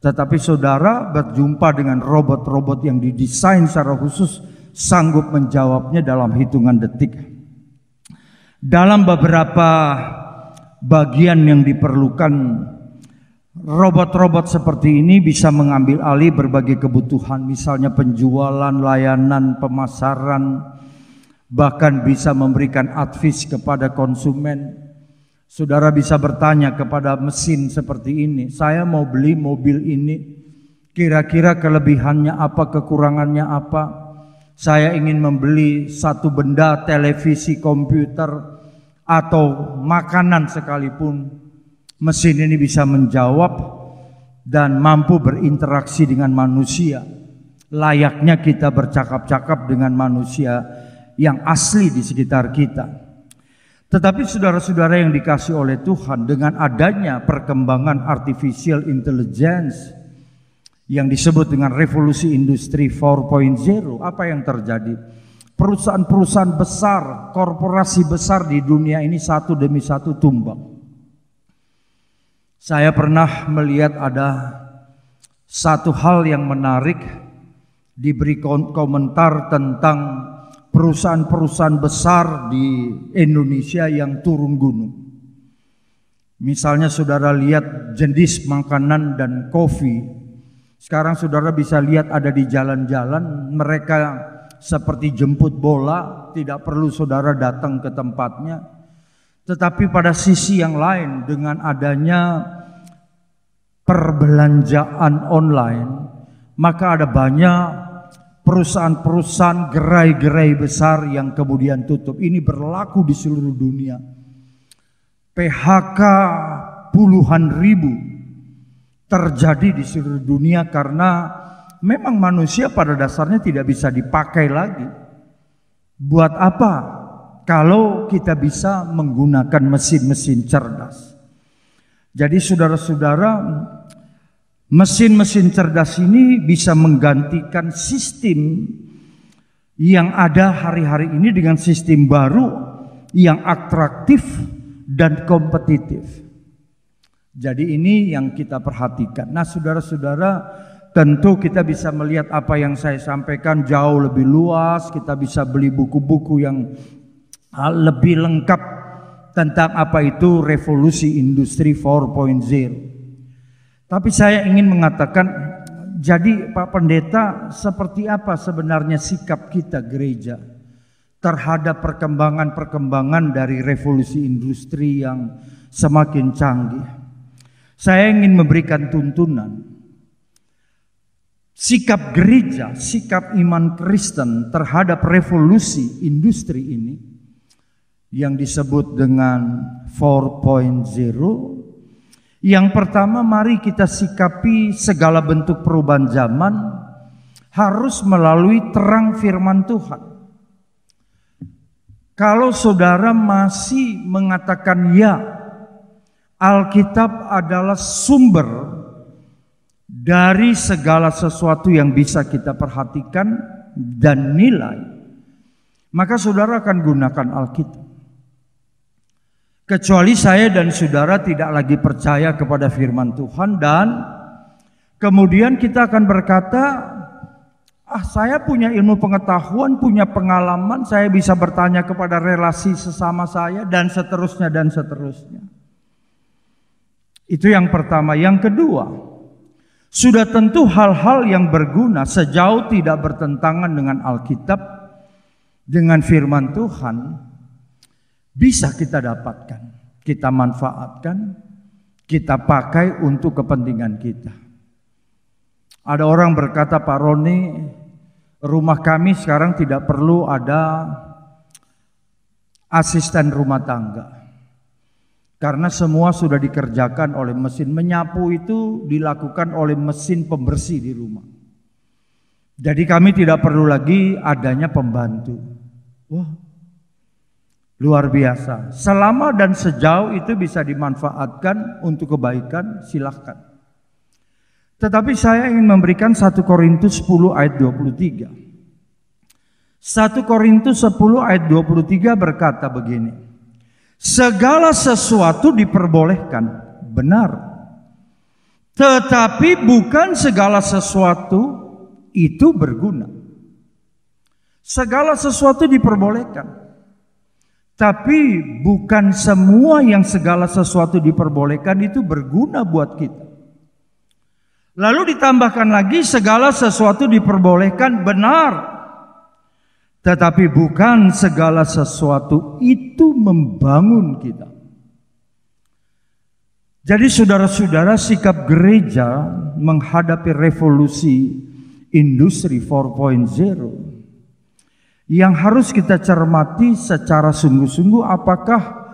Tetapi saudara berjumpa dengan robot-robot yang didesain secara khusus sanggup menjawabnya dalam hitungan detik. Dalam beberapa bagian yang diperlukan, robot-robot seperti ini bisa mengambil alih berbagai kebutuhan, misalnya penjualan, layanan, pemasaran, bahkan bisa memberikan advice kepada konsumen. Saudara bisa bertanya kepada mesin seperti ini, saya mau beli mobil ini, kira-kira kelebihannya apa, kekurangannya apa? Saya ingin membeli satu benda, televisi, komputer, atau makanan sekalipun, mesin ini bisa menjawab dan mampu berinteraksi dengan manusia. Layaknya kita bercakap-cakap dengan manusia yang asli di sekitar kita. Tetapi saudara-saudara yang dikasih oleh Tuhan, dengan adanya perkembangan artificial intelligence yang disebut dengan revolusi industri 4.0, apa yang terjadi? Perusahaan-perusahaan besar, korporasi besar di dunia ini satu demi satu tumbang. Saya pernah melihat ada satu hal yang menarik, diberi komentar tentang perusahaan-perusahaan besar di Indonesia yang turun gunung. Misalnya saudara lihat jenis makanan dan kopi. Sekarang saudara bisa lihat ada di jalan-jalan, mereka seperti jemput bola, tidak perlu saudara datang ke tempatnya. Tetapi pada sisi yang lain, dengan adanya perbelanjaan online, maka ada banyak perusahaan-perusahaan gerai-gerai besar yang kemudian tutup. Ini berlaku di seluruh dunia. PHK puluhan ribu terjadi di seluruh dunia karena memang manusia pada dasarnya tidak bisa dipakai lagi. Buat apa kalau kita bisa menggunakan mesin-mesin cerdas? Jadi saudara-saudara, mesin-mesin cerdas ini bisa menggantikan sistem yang ada hari-hari ini dengan sistem baru yang atraktif dan kompetitif. Jadi ini yang kita perhatikan. Nah saudara-saudara, tentu kita bisa melihat apa yang saya sampaikan jauh lebih luas. Kita bisa beli buku-buku yang lebih lengkap tentang apa itu revolusi industri 4.0. Tapi saya ingin mengatakan, jadi Pak Pendeta, seperti apa sebenarnya sikap kita gereja terhadap perkembangan-perkembangan dari revolusi industri yang semakin canggih? Saya ingin memberikan tuntunan. Sikap gereja, sikap iman Kristen terhadap revolusi industri ini yang disebut dengan 4.0. Yang pertama, mari kita sikapi segala bentuk perubahan zaman harus melalui terang firman Tuhan. Kalau saudara masih mengatakan ya, Alkitab adalah sumber dari segala sesuatu yang bisa kita perhatikan dan nilai, maka saudara akan gunakan Alkitab. Kecuali saya dan saudara tidak lagi percaya kepada firman Tuhan, dan Kemudian kita akan berkata, saya punya ilmu pengetahuan, punya pengalaman, saya bisa bertanya kepada relasi sesama saya, dan seterusnya dan seterusnya. Itu yang pertama. Yang kedua, sudah tentu hal-hal yang berguna sejauh tidak bertentangan dengan Alkitab, dengan firman Tuhan, bisa kita dapatkan, kita manfaatkan, kita pakai untuk kepentingan kita. Ada orang berkata, Pak Roni, rumah kami sekarang tidak perlu ada asisten rumah tangga. Karena semua sudah dikerjakan oleh mesin. Menyapu itu dilakukan oleh mesin pembersih di rumah. Jadi kami tidak perlu lagi adanya pembantu. Wah, luar biasa. Selama dan sejauh itu bisa dimanfaatkan untuk kebaikan, silahkan. Tetapi saya ingin memberikan 1 Korintus 10 ayat 23. 1 Korintus 10 ayat 23 berkata begini. Segala sesuatu diperbolehkan, benar. Tetapi bukan segala sesuatu itu berguna. Segala sesuatu diperbolehkan. Tapi bukan semua yang segala sesuatu diperbolehkan itu berguna buat kita. Lalu ditambahkan lagi segala sesuatu diperbolehkan, benar. Tetapi bukan segala sesuatu itu membangun kita. Jadi saudara-saudara, sikap gereja menghadapi revolusi industri 4.0 yang harus kita cermati secara sungguh-sungguh, apakah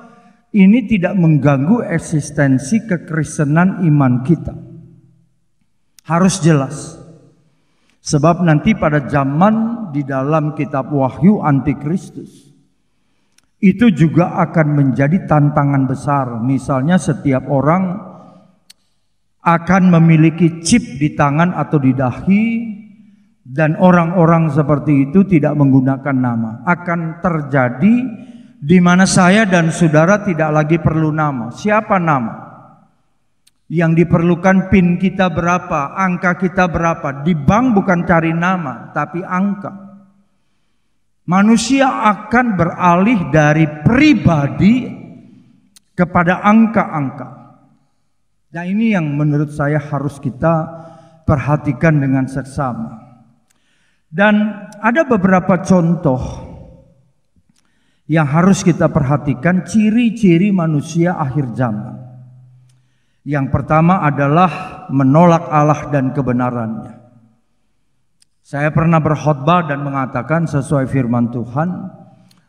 ini tidak mengganggu eksistensi kekristenan iman kita. Harus jelas. Sebab nanti pada zaman di dalam kitab Wahyu Antikristus itu juga akan menjadi tantangan besar. Misalnya setiap orang akan memiliki chip di tangan atau di dahi, dan orang-orang seperti itu tidak menggunakan nama. Akan terjadi di mana saya dan saudara tidak lagi perlu nama. Siapa nama? Yang diperlukan PIN kita berapa, angka kita berapa. Di bank bukan cari nama, tapi angka. Manusia akan beralih dari pribadi kepada angka-angka. Nah, ini yang menurut saya harus kita perhatikan dengan seksama. Dan ada beberapa contoh yang harus kita perhatikan, ciri-ciri manusia akhir zaman. Yang pertama adalah menolak Allah dan kebenarannya. Saya pernah berkhotbah dan mengatakan sesuai firman Tuhan,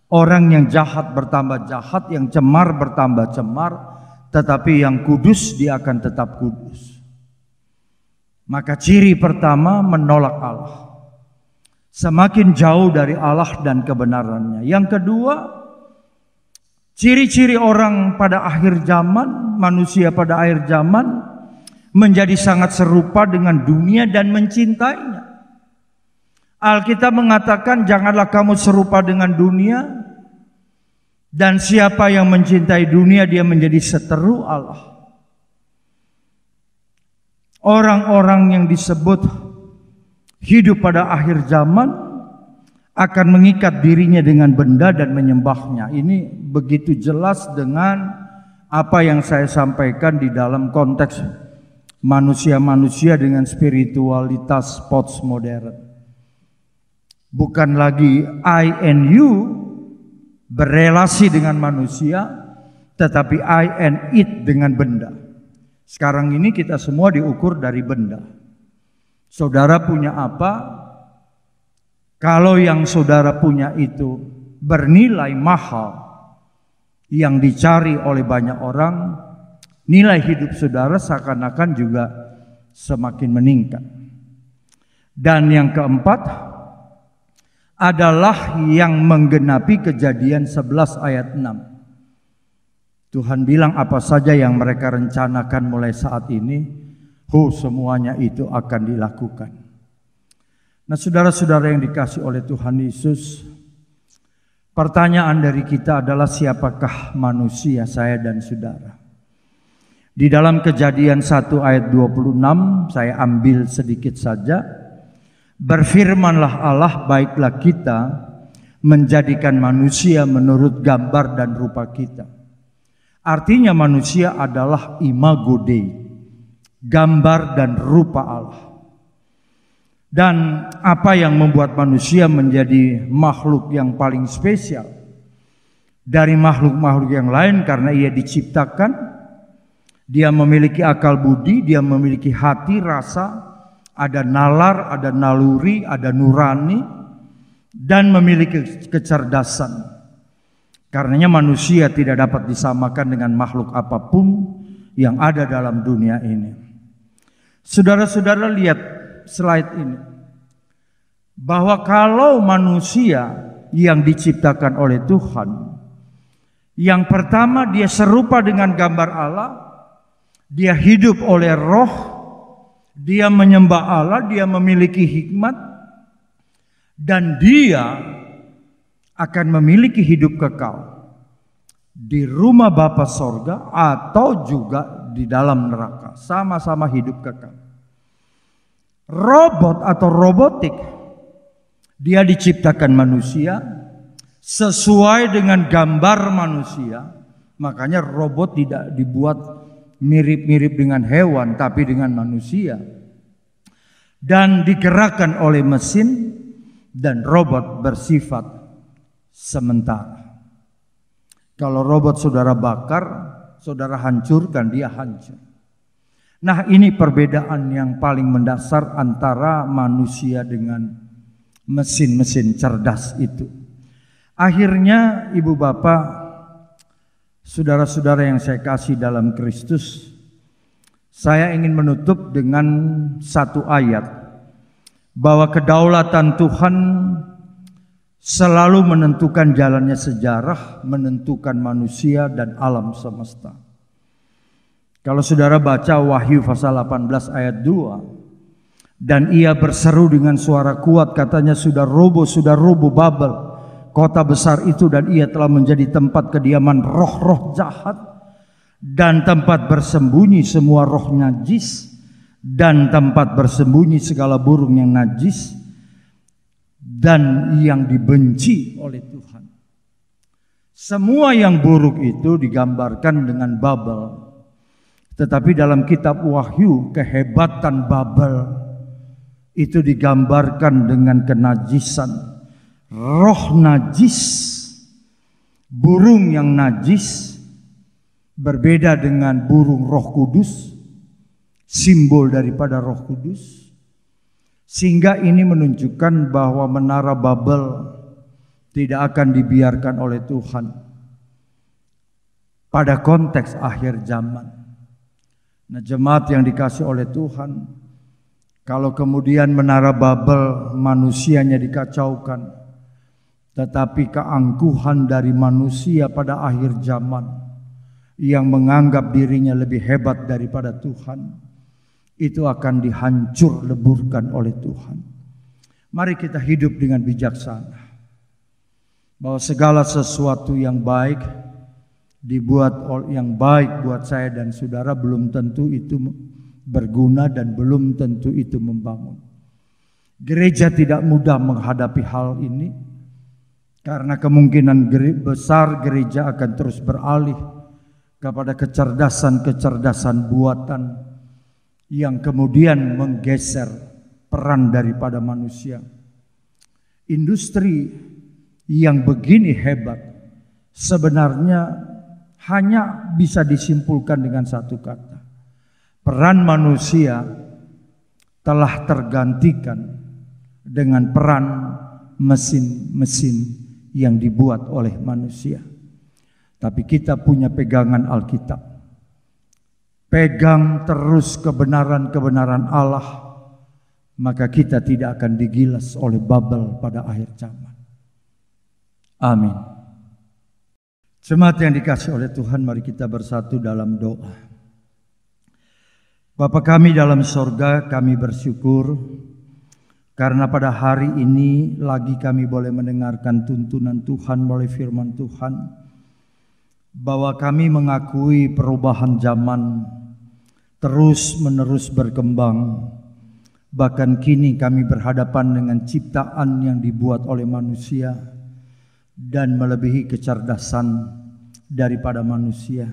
orang yang jahat bertambah jahat, yang cemar bertambah cemar, tetapi yang kudus dia akan tetap kudus. Maka ciri pertama menolak Allah. Semakin jauh dari Allah dan kebenarannya. Yang kedua, ciri-ciri orang pada akhir zaman, manusia pada akhir zaman menjadi sangat serupa dengan dunia dan mencintainya. Alkitab mengatakan janganlah kamu serupa dengan dunia, dan siapa yang mencintai dunia dia menjadi seteru Allah. Orang-orang yang disebut hidup pada akhir zaman akan mengikat dirinya dengan benda dan menyembahnya. Ini begitu jelas dengan apa yang saya sampaikan di dalam konteks manusia-manusia dengan spiritualitas postmodern. Bukan lagi I and you berelasi dengan manusia, tetapi I and it dengan benda. Sekarang ini kita semua diukur dari benda. Saudara punya apa? Kalau yang saudara punya itu bernilai mahal, yang dicari oleh banyak orang, nilai hidup saudara seakan-akan juga semakin meningkat. Dan yang keempat adalah yang menggenapi Kejadian 11 ayat 6. Tuhan bilang apa saja yang mereka rencanakan mulai saat ini, semuanya itu akan dilakukan. Nah, saudara-saudara yang dikasihi oleh Tuhan Yesus, pertanyaan dari kita adalah siapakah manusia, saya dan saudara? Di dalam Kejadian 1 ayat 26, saya ambil sedikit saja. Berfirmanlah Allah, baiklah kita menjadikan manusia menurut gambar dan rupa kita. Artinya manusia adalah imago Dei, gambar dan rupa Allah. Dan apa yang membuat manusia menjadi makhluk yang paling spesial dari makhluk-makhluk yang lain? Karena ia diciptakan, dia memiliki akal budi, dia memiliki hati, rasa, ada nalar, ada naluri, ada nurani, dan memiliki kecerdasan. Karenanya manusia tidak dapat disamakan dengan makhluk apapun yang ada dalam dunia ini. Saudara-saudara, lihat slide ini, bahwa kalau manusia yang diciptakan oleh Tuhan, yang pertama dia serupa dengan gambar Allah, dia hidup oleh roh, dia menyembah Allah, dia memiliki hikmat, dan dia akan memiliki hidup kekal di rumah Bapa sorga atau juga di dalam neraka, sama-sama hidup kekal. Robot atau robotik, dia diciptakan manusia sesuai dengan gambar manusia. Makanya robot tidak dibuat mirip-mirip dengan hewan, tapi dengan manusia. Dan digerakkan oleh mesin, dan robot bersifat sementara. Kalau robot saudara bakar, saudara hancurkan, dia hancur. Nah, ini perbedaan yang paling mendasar antara manusia dengan mesin-mesin cerdas itu. Akhirnya ibu bapak, saudara-saudara yang saya kasih dalam Kristus, saya ingin menutup dengan satu ayat, bahwa kedaulatan Tuhan selalu menentukan jalannya sejarah, menentukan manusia dan alam semesta. Kalau saudara baca Wahyu pasal 18 ayat 2, dan ia berseru dengan suara kuat, katanya sudah roboh Babel, kota besar itu, dan ia telah menjadi tempat kediaman roh-roh jahat dan tempat bersembunyi semua roh najis dan tempat bersembunyi segala burung yang najis dan yang dibenci oleh Tuhan. Semua yang buruk itu digambarkan dengan Babel. Tetapi dalam kitab Wahyu, kehebatan Babel itu digambarkan dengan kenajisan, roh najis, burung yang najis, berbeda dengan burung Roh Kudus, simbol daripada Roh Kudus. Sehingga ini menunjukkan bahwa menara Babel tidak akan dibiarkan oleh Tuhan pada konteks akhir zaman. Nah, jemaat yang dikasih oleh Tuhan, kalau kemudian menara Babel manusianya dikacaukan, tetapi keangkuhan dari manusia pada akhir zaman yang menganggap dirinya lebih hebat daripada Tuhan, itu akan dihancur leburkan oleh Tuhan. Mari kita hidup dengan bijaksana, bahwa segala sesuatu yang baik dibuat yang baik buat saya dan saudara belum tentu itu berguna dan belum tentu itu membangun. Gereja tidak mudah menghadapi hal ini karena kemungkinan besar gereja akan terus beralih kepada kecerdasan-kecerdasan buatan yang kemudian menggeser peran daripada manusia. Industri yang begini hebat sebenarnya hanya bisa disimpulkan dengan satu kata: peran manusia telah tergantikan dengan peran mesin-mesin yang dibuat oleh manusia. Tapi kita punya pegangan Alkitab. Pegang terus kebenaran-kebenaran Allah, maka kita tidak akan digilas oleh Babel pada akhir zaman. Amin. Jemaat yang dikasih oleh Tuhan, mari kita bersatu dalam doa. Bapa kami dalam sorga, kami bersyukur karena pada hari ini lagi kami boleh mendengarkan tuntunan Tuhan melalui firman Tuhan, bahwa kami mengakui perubahan zaman terus-menerus berkembang. Bahkan kini kami berhadapan dengan ciptaan yang dibuat oleh manusia dan melebihi kecerdasan daripada manusia.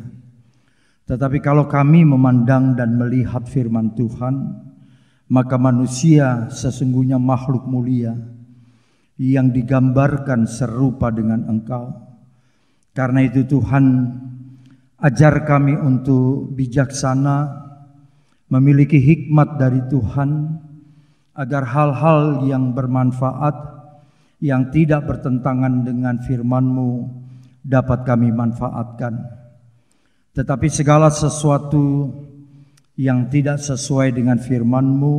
Tetapi kalau kami memandang dan melihat firman Tuhan, maka manusia sesungguhnya makhluk mulia yang digambarkan serupa dengan Engkau. Karena itu Tuhan, ajar kami untuk bijaksana, memiliki hikmat dari Tuhan, agar hal-hal yang bermanfaat, yang tidak bertentangan dengan firman-Mu dapat kami manfaatkan. Tetapi segala sesuatu yang tidak sesuai dengan firman-Mu,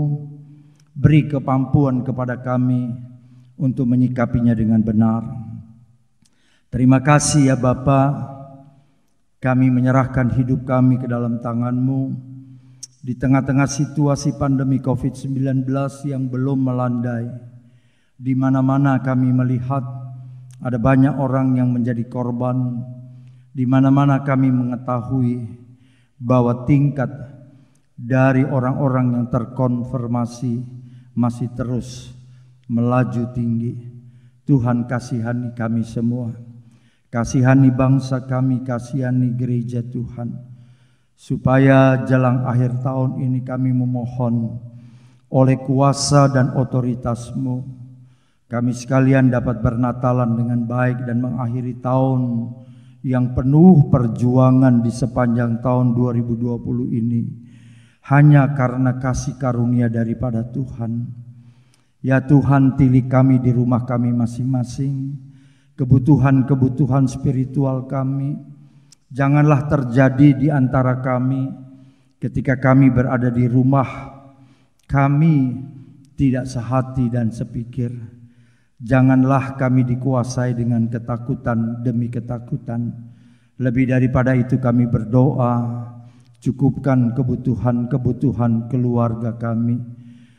beri kemampuan kepada kami untuk menyikapinya dengan benar. Terima kasih ya Bapa, kami menyerahkan hidup kami ke dalam tangan-Mu. Di tengah-tengah situasi pandemi COVID-19 yang belum melandai, di mana-mana kami melihat ada banyak orang yang menjadi korban, di mana-mana kami mengetahui bahwa tingkat dari orang-orang yang terkonfirmasi masih terus melaju tinggi. Tuhan kasihani kami semua, kasihani bangsa kami, kasihani gereja Tuhan. Supaya jelang akhir tahun ini kami memohon oleh kuasa dan otoritas-Mu, kami sekalian dapat bernatalan dengan baik dan mengakhiri tahun yang penuh perjuangan di sepanjang tahun 2020 ini, hanya karena kasih karunia daripada Tuhan. Ya Tuhan, tilik kami di rumah kami masing-masing, kebutuhan-kebutuhan spiritual kami, janganlah terjadi di antara kami ketika kami berada di rumah, kami tidak sehati dan sepikir. Janganlah kami dikuasai dengan ketakutan demi ketakutan. Lebih daripada itu kami berdoa, cukupkan kebutuhan-kebutuhan keluarga kami,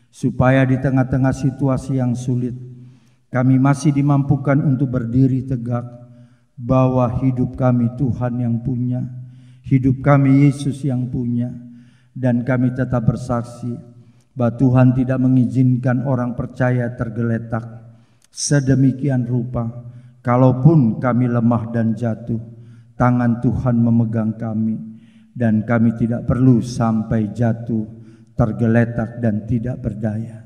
supaya di tengah-tengah situasi yang sulit, kami masih dimampukan untuk berdiri tegak, bahwa hidup kami Tuhan yang punya, hidup kami Yesus yang punya, dan kami tetap bersaksi bahwa Tuhan tidak mengizinkan orang percaya tergeletak sedemikian rupa. Kalaupun kami lemah dan jatuh, tangan Tuhan memegang kami, dan kami tidak perlu sampai jatuh, tergeletak dan tidak berdaya.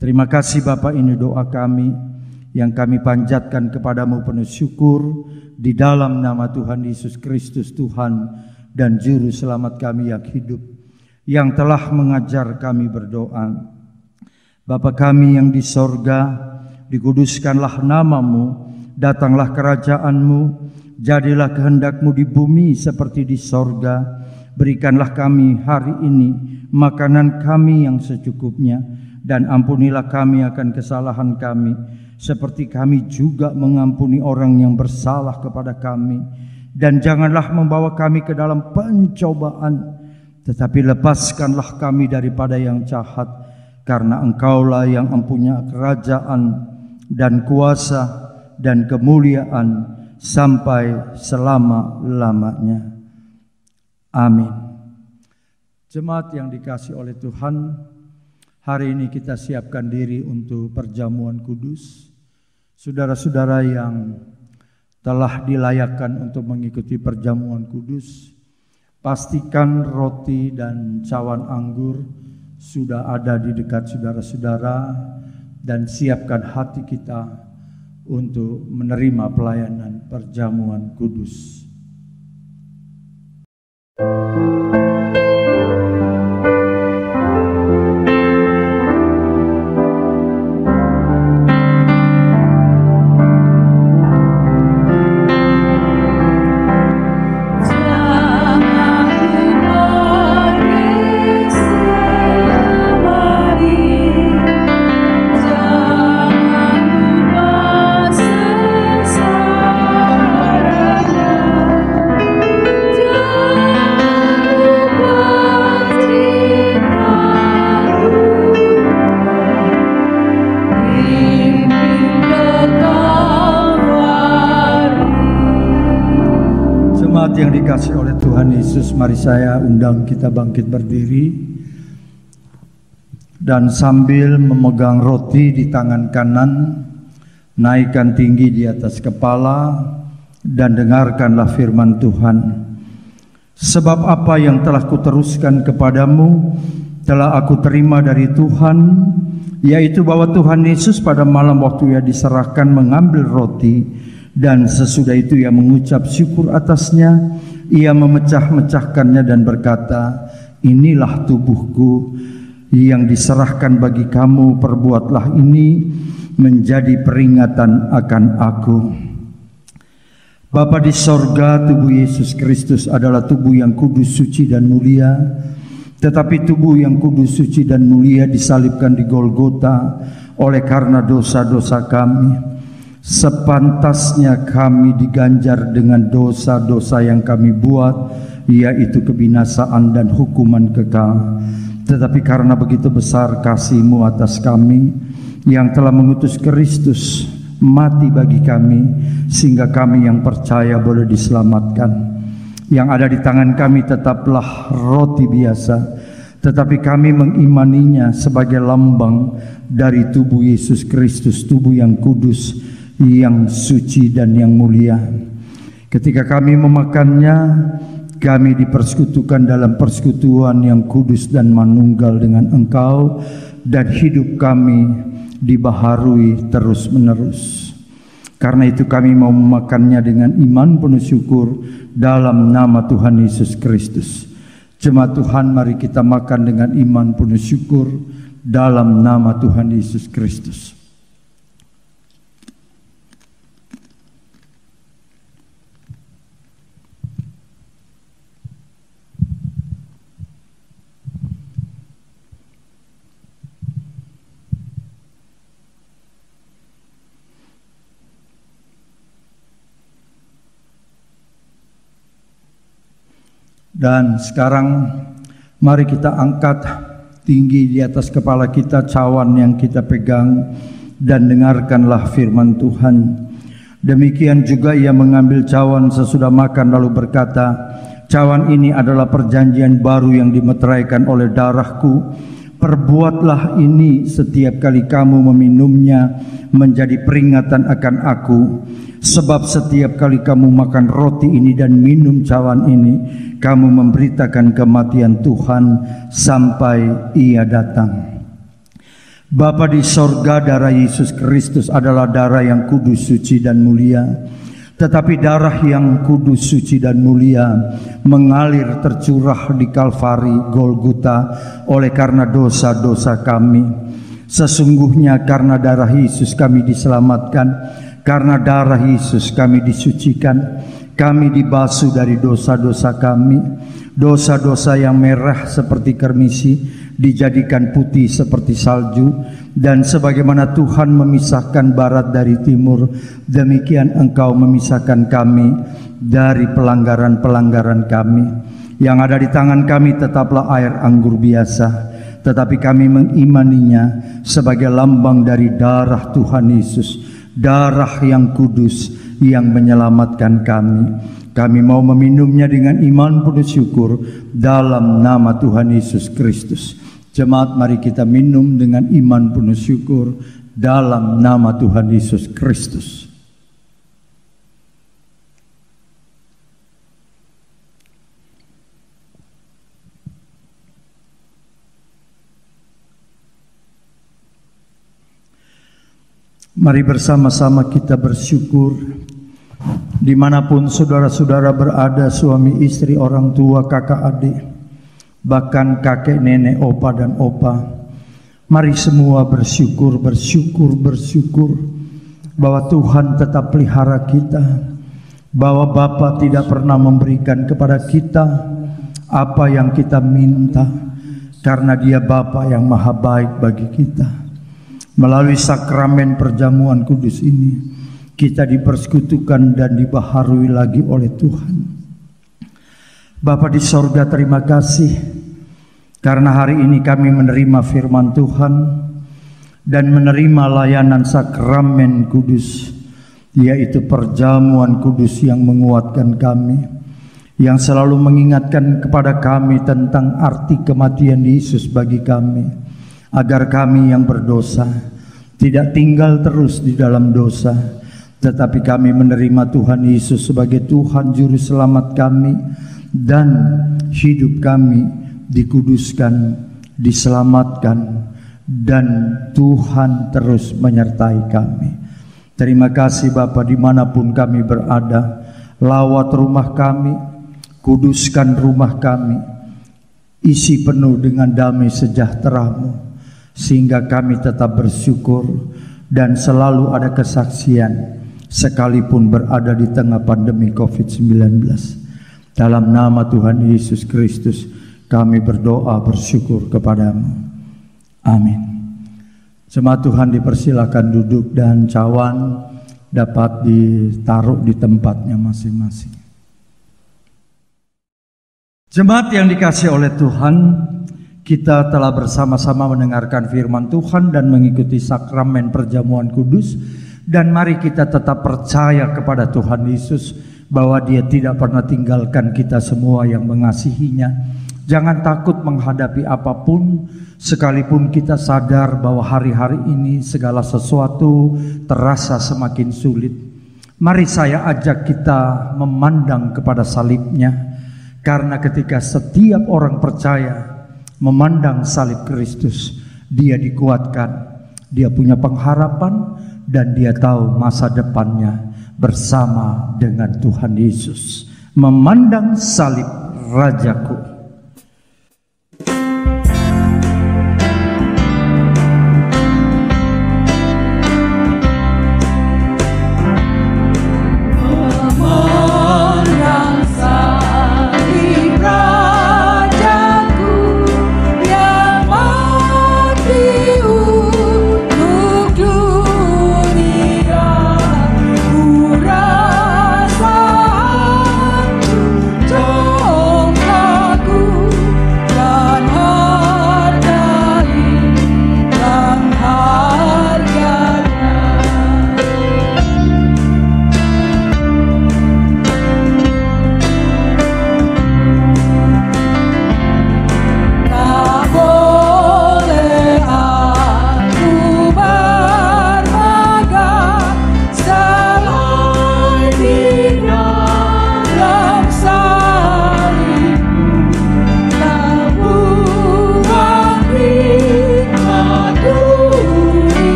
Terima kasih Bapa, ini doa kami yang kami panjatkan kepadamu penuh syukur di dalam nama Tuhan Yesus Kristus, Tuhan dan Juru Selamat kami yang hidup, yang telah mengajar kami berdoa. Bapa kami yang di sorga, dikuduskanlah namamu, datanglah kerajaanmu, jadilah kehendak-Mu di bumi seperti di sorga. Berikanlah kami hari ini makanan kami yang secukupnya, dan ampunilah kami akan kesalahan kami, seperti kami juga mengampuni orang yang bersalah kepada kami. Dan janganlah membawa kami ke dalam pencobaan, tetapi lepaskanlah kami daripada yang jahat, karena Engkaulah yang mempunyai kerajaan dan kuasa dan kemuliaan sampai selama-lamanya. Amin. Jemaat yang dikasihi oleh Tuhan, hari ini kita siapkan diri untuk perjamuan kudus. Saudara-saudara yang telah dilayakkan untuk mengikuti perjamuan kudus, pastikan roti dan cawan anggur sudah ada di dekat saudara-saudara, dan siapkan hati kita untuk menerima pelayanan perjamuan kudus. dikasih oleh Tuhan Yesus, mari saya undang kita bangkit berdiri dan sambil memegang roti di tangan kanan, naikkan tinggi di atas kepala dan dengarkanlah firman Tuhan. Sebab apa yang telah kuteruskan kepadamu telah aku terima dari Tuhan, yaitu bahwa Tuhan Yesus pada malam waktu ia diserahkan mengambil roti, dan sesudah itu ia mengucap syukur atasnya, ia memecah-mecahkannya dan berkata, inilah tubuhku yang diserahkan bagi kamu, perbuatlah ini menjadi peringatan akan aku. Bapa di sorga, tubuh Yesus Kristus adalah tubuh yang kudus, suci dan mulia. Tetapi tubuh yang kudus, suci dan mulia disalibkan di Golgota oleh karena dosa-dosa kami. Sepantasnya kami diganjar dengan dosa-dosa yang kami buat, yaitu kebinasaan dan hukuman kekal. Tetapi karena begitu besar kasih-Mu atas kami, yang telah mengutus Kristus mati bagi kami, sehingga kami yang percaya boleh diselamatkan. Yang ada di tangan kami tetaplah roti biasa, tetapi kami mengimaninya sebagai lambang dari tubuh Yesus Kristus, tubuh yang kudus, yang suci dan yang mulia. Ketika kami memakannya, kami dipersekutukan dalam persekutuan yang kudus dan manunggal dengan Engkau, dan hidup kami dibaharui terus-menerus. Karena itu kami mau memakannya dengan iman penuh syukur dalam nama Tuhan Yesus Kristus. Jemaat Tuhan, mari kita makan dengan iman penuh syukur dalam nama Tuhan Yesus Kristus. Dan sekarang mari kita angkat tinggi di atas kepala kita cawan yang kita pegang dan dengarkanlah firman Tuhan. Demikian juga ia mengambil cawan sesudah makan lalu berkata, cawan ini adalah perjanjian baru yang dimeteraikan oleh darahku. Perbuatlah ini setiap kali kamu meminumnya menjadi peringatan akan aku. Sebab setiap kali kamu makan roti ini dan minum cawan ini, kamu memberitakan kematian Tuhan sampai ia datang. Bapa di sorga, darah Yesus Kristus adalah darah yang kudus, suci dan mulia. Tetapi darah yang kudus, suci dan mulia mengalir tercurah di Kalvari, Golgota oleh karena dosa-dosa kami. Sesungguhnya karena darah Yesus kami diselamatkan, karena darah Yesus kami disucikan, kami dibasuh dari dosa-dosa kami. Dosa-dosa yang merah seperti kermisi dijadikan putih seperti salju. Dan sebagaimana Tuhan memisahkan barat dari timur, demikian Engkau memisahkan kami dari pelanggaran-pelanggaran kami. Yang ada di tangan kami tetaplah air anggur biasa, tetapi kami mengimaninya sebagai lambang dari darah Tuhan Yesus, darah yang kudus yang menyelamatkan kami. Kami mau meminumnya dengan iman penuh syukur dalam nama Tuhan Yesus Kristus. Jemaat, mari kita minum dengan iman penuh syukur dalam nama Tuhan Yesus Kristus. Mari bersama-sama kita bersyukur dimanapun saudara-saudara berada, suami istri, orang tua, kakak adik, bahkan kakek nenek, opa dan opa. Mari semua bersyukur bahwa Tuhan tetap pelihara kita, bahwa Bapa tidak pernah memberikan kepada kita apa yang kita minta, karena Dia Bapa yang maha baik bagi kita. Melalui sakramen perjamuan kudus ini, kita dipersekutukan dan dibaharui lagi oleh Tuhan. Bapa di sorga, terima kasih karena hari ini kami menerima firman Tuhan dan menerima layanan sakramen kudus, yaitu perjamuan kudus yang menguatkan kami, yang selalu mengingatkan kepada kami tentang arti kematian Yesus bagi kami, agar kami yang berdosa tidak tinggal terus di dalam dosa, tetapi kami menerima Tuhan Yesus sebagai Tuhan Juru Selamat kami, dan hidup kami dikuduskan, diselamatkan, dan Tuhan terus menyertai kami. Terima kasih Bapa, dimanapun kami berada, lawat rumah kami, kuduskan rumah kami, isi penuh dengan damai sejahtera-Mu, sehingga kami tetap bersyukur dan selalu ada kesaksian sekalipun berada di tengah pandemi COVID-19. Dalam nama Tuhan Yesus Kristus kami berdoa bersyukur kepadamu. Amin. Jemaat Tuhan dipersilakan duduk dan cawan dapat ditaruh di tempatnya masing-masing. Jemaat yang dikasihi oleh Tuhan, kita telah bersama-sama mendengarkan firman Tuhan dan mengikuti sakramen perjamuan kudus. Dan mari kita tetap percaya kepada Tuhan Yesus bahwa Dia tidak pernah tinggalkan kita semua yang mengasihinya. Jangan takut menghadapi apapun, sekalipun kita sadar bahwa hari-hari ini segala sesuatu terasa semakin sulit. Mari saya ajak kita memandang kepada salibnya, karena ketika setiap orang percaya memandang salib Kristus, dia dikuatkan, dia punya pengharapan, dan dia tahu masa depannya bersama dengan Tuhan Yesus. Memandang salib Rajaku.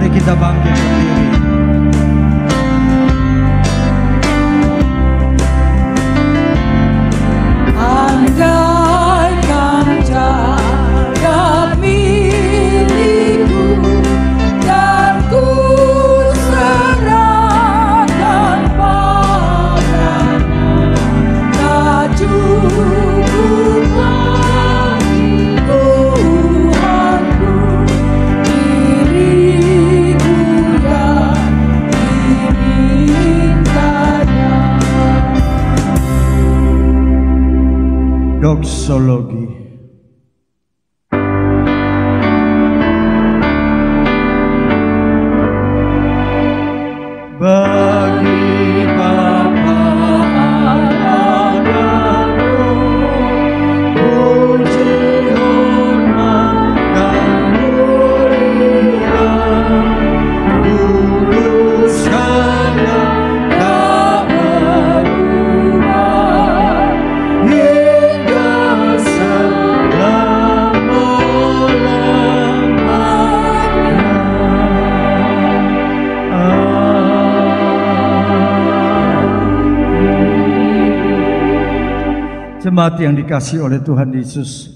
Kita bangkit berdiri. Andaikan jagat milikku dan ku serahkan padanya, tak cukup lagi Tuhanku, doksologi. Bagi Bapa anakmu, puji hormat dan mulia, kuduskan dan tak berubah, hingga Jemaat yang dikasihi oleh Tuhan Yesus,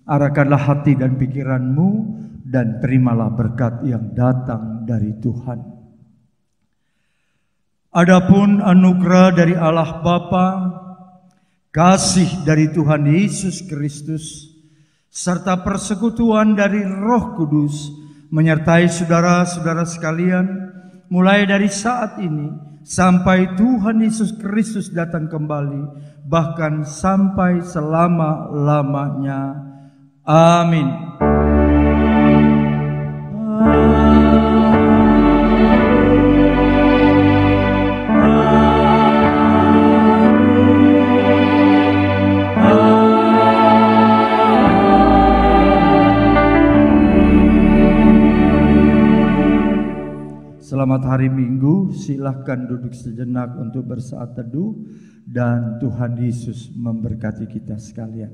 arahkanlah hati dan pikiranmu dan terimalah berkat yang datang dari Tuhan. Adapun anugerah dari Allah Bapa, kasih dari Tuhan Yesus Kristus, serta persekutuan dari Roh Kudus menyertai saudara-saudara sekalian, mulai dari saat ini sampai Tuhan Yesus Kristus datang kembali, bahkan sampai selama-lamanya. Amin. Selamat hari Minggu, silahkan duduk sejenak untuk bersaat teduh dan Tuhan Yesus memberkati kita sekalian.